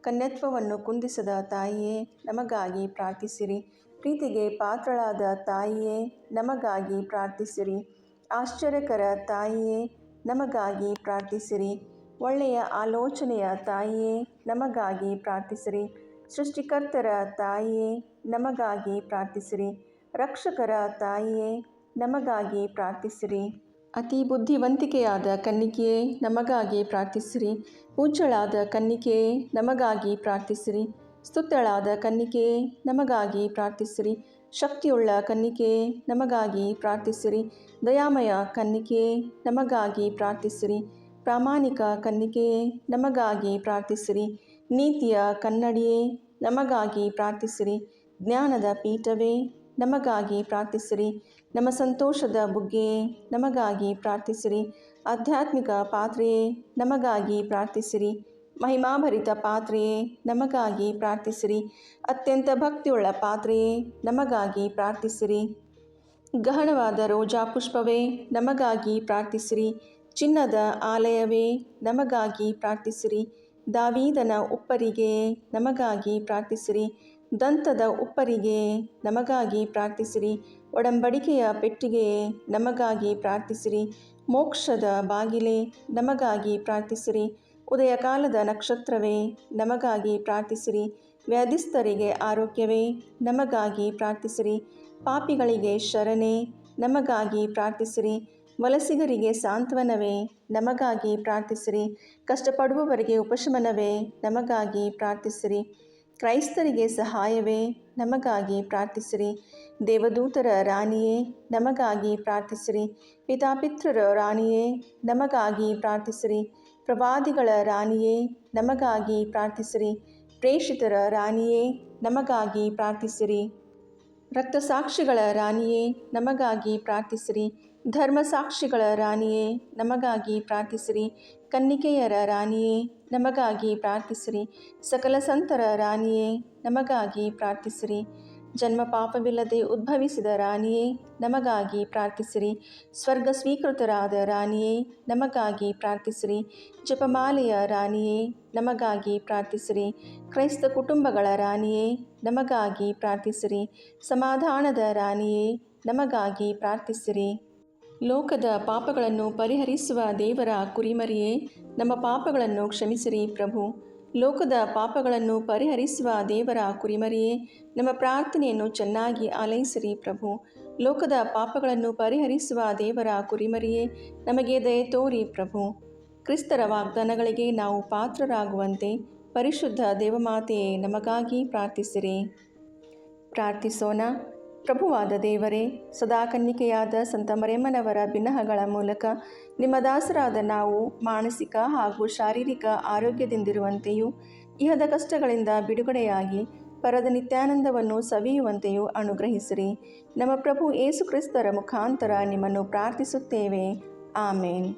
ಕನ್ಯತ್ವವನ್ನು ಕುಂದಿಸದ ತಾಯಿಯೇ ನಮಗಾಗಿ ಪ್ರಾರ್ಥಿಸಿರಿ. ಪ್ರೀತಿಗೆ ಪಾತ್ರಳಾದ ತಾಯಿಯೇ ನಮಗಾಗಿ ಪ್ರಾರ್ಥಿಸಿರಿ. ಆಶ್ಚರ್ಯಕರ ತಾಯಿಯೇ ನಮಗಾಗಿ ಪ್ರಾರ್ಥಿಸಿರಿ. ಒಳ್ಳೆಯ ಆಲೋಚನೆಯ ತಾಯಿಯೇ ನಮಗಾಗಿ ಪ್ರಾರ್ಥಿಸಿರಿ. ಸೃಷ್ಟಿಕರ್ತರ ತಾಯಿಯೇ ನಮಗಾಗಿ ಪ್ರಾರ್ಥಿಸಿರಿ. ರಕ್ಷಕರ ತಾಯಿಯೇ ನಮಗಾಗಿ ಪ್ರಾರ್ಥಿಸಿರಿ. ಅತಿ ಬುದ್ಧಿವಂತಿಕೆಯಾದ ಕನ್ನಿಕೆಯೇ ನಮಗಾಗಿ ಪ್ರಾರ್ಥಿಸಿರಿ. ಪೂಜ್ಯಳಾದ ಕನ್ನಿಕೆಯೇ ನಮಗಾಗಿ ಪ್ರಾರ್ಥಿಸಿರಿ. ಸ್ತುತ್ಯಳಾದ ಕನ್ನಿಕೆಯೇ ನಮಗಾಗಿ ಪ್ರಾರ್ಥಿಸಿರಿ. ಶಕ್ತಿಯುಳ್ಳ ಕನ್ನಿಕೆಯೇ ನಮಗಾಗಿ ಪ್ರಾರ್ಥಿಸಿರಿ. ದಯಾಮಯ ಕನ್ನಿಕೆಯೇ ನಮಗಾಗಿ ಪ್ರಾರ್ಥಿಸಿರಿ. ಪ್ರಾಮಾಣಿಕ ಕನ್ನಿಕೆಯೇ ನಮಗಾಗಿ ಪ್ರಾರ್ಥಿಸಿರಿ. ನೀತಿಯ ಕನ್ನಡಿಯೇ ನಮಗಾಗಿ ಪ್ರಾರ್ಥಿಸಿರಿ. ಜ್ಞಾನದ ಪೀಠವೇ ನಮಗಾಗಿ ಪ್ರಾರ್ಥಿಸಿರಿ. ನಮ್ಮ ಸಂತೋಷದ ಬುಗ್ಗೆಯೇ ನಮಗಾಗಿ ಪ್ರಾರ್ಥಿಸಿರಿ. ಆಧ್ಯಾತ್ಮಿಕ ಪಾತ್ರೆಯೇ ನಮಗಾಗಿ ಪ್ರಾರ್ಥಿಸಿರಿ. ಮಹಿಮಾಭರಿತ ಪಾತ್ರೆಯೇ ನಮಗಾಗಿ ಪ್ರಾರ್ಥಿಸಿರಿ. ಅತ್ಯಂತ ಭಕ್ತಿಯುಳ್ಳ ಪಾತ್ರೆಯೇ ನಮಗಾಗಿ ಪ್ರಾರ್ಥಿಸಿರಿ. ಗಹನವಾದ ರೋಜಾ ಪುಷ್ಪವೇ ನಮಗಾಗಿ ಪ್ರಾರ್ಥಿಸಿರಿ. ಚಿನ್ನದ ಆಲಯವೇ ನಮಗಾಗಿ ಪ್ರಾರ್ಥಿಸಿರಿ. ದಾವೀದನ ಉಪ್ಪರಿಗೆಯೇ ನಮಗಾಗಿ ಪ್ರಾರ್ಥಿಸಿರಿ. ದಂತದ ಉಪ್ಪರಿಗೆಯೇ ನಮಗಾಗಿ ಪ್ರಾರ್ಥಿಸಿರಿ. ಒಡಂಬಡಿಕೆಯ ಪೆಟ್ಟಿಗೆಯೇ ನಮಗಾಗಿ ಪ್ರಾರ್ಥಿಸಿರಿ. ಮೋಕ್ಷದ ಬಾಗಿಲೇ ನಮಗಾಗಿ ಪ್ರಾರ್ಥಿಸಿರಿ. ಉದಯಕಾಲದ ನಕ್ಷತ್ರವೇ ನಮಗಾಗಿ ಪ್ರಾರ್ಥಿಸಿರಿ. ವ್ಯಾಧಿಸ್ಥರಿಗೆ ಆರೋಗ್ಯವೇ ನಮಗಾಗಿ ಪ್ರಾರ್ಥಿಸಿರಿ. ಪಾಪಿಗಳಿಗೆ ಶರಣೆ ನಮಗಾಗಿ ಪ್ರಾರ್ಥಿಸಿರಿ. ವಲಸಿಗರಿಗೆ ಸಾಂತ್ವನವೇ ನಮಗಾಗಿ ಪ್ರಾರ್ಥಿಸಿರಿ. ಕಷ್ಟಪಡುವವರಿಗೆ ಉಪಶಮನವೇ ನಮಗಾಗಿ ಪ್ರಾರ್ಥಿಸಿರಿ. ಕ್ರೈಸ್ತರಿಗೆ ಸಹಾಯವೇ ನಮಗಾಗಿ ಪ್ರಾರ್ಥಿಸಿರಿ. ದೇವದೂತರ ರಾಣಿಯೇ ನಮಗಾಗಿ ಪ್ರಾರ್ಥಿಸಿರಿ. ಪಿತಾಪಿತ್ರರ ರಾಣಿಯೇ ನಮಗಾಗಿ ಪ್ರಾರ್ಥಿಸಿರಿ. ಪ್ರವಾದಿಗಳ ರಾಣಿಯೇ ನಮಗಾಗಿ ಪ್ರಾರ್ಥಿಸಿರಿ. ಪ್ರೇಷಿತರ ರಾಣಿಯೇ ನಮಗಾಗಿ ಪ್ರಾರ್ಥಿಸಿರಿ. ರಕ್ತಸಾಕ್ಷಿಗಳ ರಾಣಿಯೇ ನಮಗಾಗಿ ಪ್ರಾರ್ಥಿಸಿರಿ. ಧರ್ಮಸಾಕ್ಷಿಗಳ ರಾಣಿಯೇ ನಮಗಾಗಿ ಪ್ರಾರ್ಥಿಸಿರಿ. ಕನ್ನಿಕೆಯರ ರಾಣಿಯೇ ನಮಗಾಗಿ ಪ್ರಾರ್ಥಿಸಿರಿ. ಸಕಲ ಸಂತರ ರಾಣಿಯೇ ನಮಗಾಗಿ ಪ್ರಾರ್ಥಿಸಿರಿ. ಜನ್ಮ ಪಾಪವಿಲ್ಲದೆ ಉದ್ಭವಿಸಿದ ರಾಣಿಯೇ ನಮಗಾಗಿ ಪ್ರಾರ್ಥಿಸಿರಿ. ಸ್ವರ್ಗ ಸ್ವೀಕೃತರಾದ ರಾಣಿಯೇ ನಮಗಾಗಿ ಪ್ರಾರ್ಥಿಸಿರಿ. ಜಪಮಾಲೆಯ ರಾಣಿಯೇ ನಮಗಾಗಿ ಪ್ರಾರ್ಥಿಸಿರಿ. ಕ್ರೈಸ್ತ ಕುಟುಂಬಗಳ ರಾಣಿಯೇ ನಮಗಾಗಿ ಪ್ರಾರ್ಥಿಸಿರಿ. ಸಮಾಧಾನದ ರಾಣಿಯೇ ನಮಗಾಗಿ ಪ್ರಾರ್ಥಿಸಿರಿ. ಲೋಕದ ಪಾಪಗಳನ್ನು ಪರಿಹರಿಸುವ ದೇವರ ಕುರಿಮರಿಯೇ ನಮ್ಮ ಪಾಪಗಳನ್ನು ಕ್ಷಮಿಸಿರಿ ಪ್ರಭು. ಲೋಕದ ಪಾಪಗಳನ್ನು ಪರಿಹರಿಸುವ ದೇವರ ಕುರಿಮರಿಯೇ ನಮ್ಮ ಪ್ರಾರ್ಥನೆಯನ್ನು ಚೆನ್ನಾಗಿ ಆಲೈಸಿರಿ ಪ್ರಭು. ಲೋಕದ ಪಾಪಗಳನ್ನು ಪರಿಹರಿಸುವ ದೇವರ ಕುರಿಮರಿಯೇ ನಮಗೆ ದಯೆ ತೋರಿ ಪ್ರಭು. ಕ್ರಿಸ್ತರ ವಾಗ್ದಾನಗಳಿಗೆ ನಾವು ಪಾತ್ರರಾಗುವಂತೆ ಪರಿಶುದ್ಧ ದೇವಮಾತೆಯೇ ನಮಗಾಗಿ ಪ್ರಾರ್ಥಿಸಿರಿ. ಪ್ರಾರ್ಥಿಸೋಣ. ಪ್ರಭುವಾದ ದೇವರೇ, ಸದಾ ಕನ್ನಿಕೆಯಾದ ಸಂತ ಮರಿಯಮ್ಮನವರ ಬಿನ್ನಹಗಳ ಮೂಲಕ ನಿಮ್ಮ ದಾಸರಾದ ನಾವು ಮಾನಸಿಕ ಹಾಗೂ ಶಾರೀರಿಕ ಆರೋಗ್ಯದಿಂದಿರುವಂತೆಯೂ ಇಹದ ಕಷ್ಟಗಳಿಂದ ಬಿಡುಗಡೆಯಾಗಿ ಪರದ ನಿತ್ಯಾನಂದವನ್ನು ಸವಿಯುವಂತೆಯೂ ಅನುಗ್ರಹಿಸಿರಿ. ನಮ್ಮ ಪ್ರಭು ಯೇಸು ಕ್ರಿಸ್ತರ ಮುಖಾಂತರ ನಿಮ್ಮನ್ನು ಪ್ರಾರ್ಥಿಸುತ್ತೇವೆ. ಆಮೇನ್.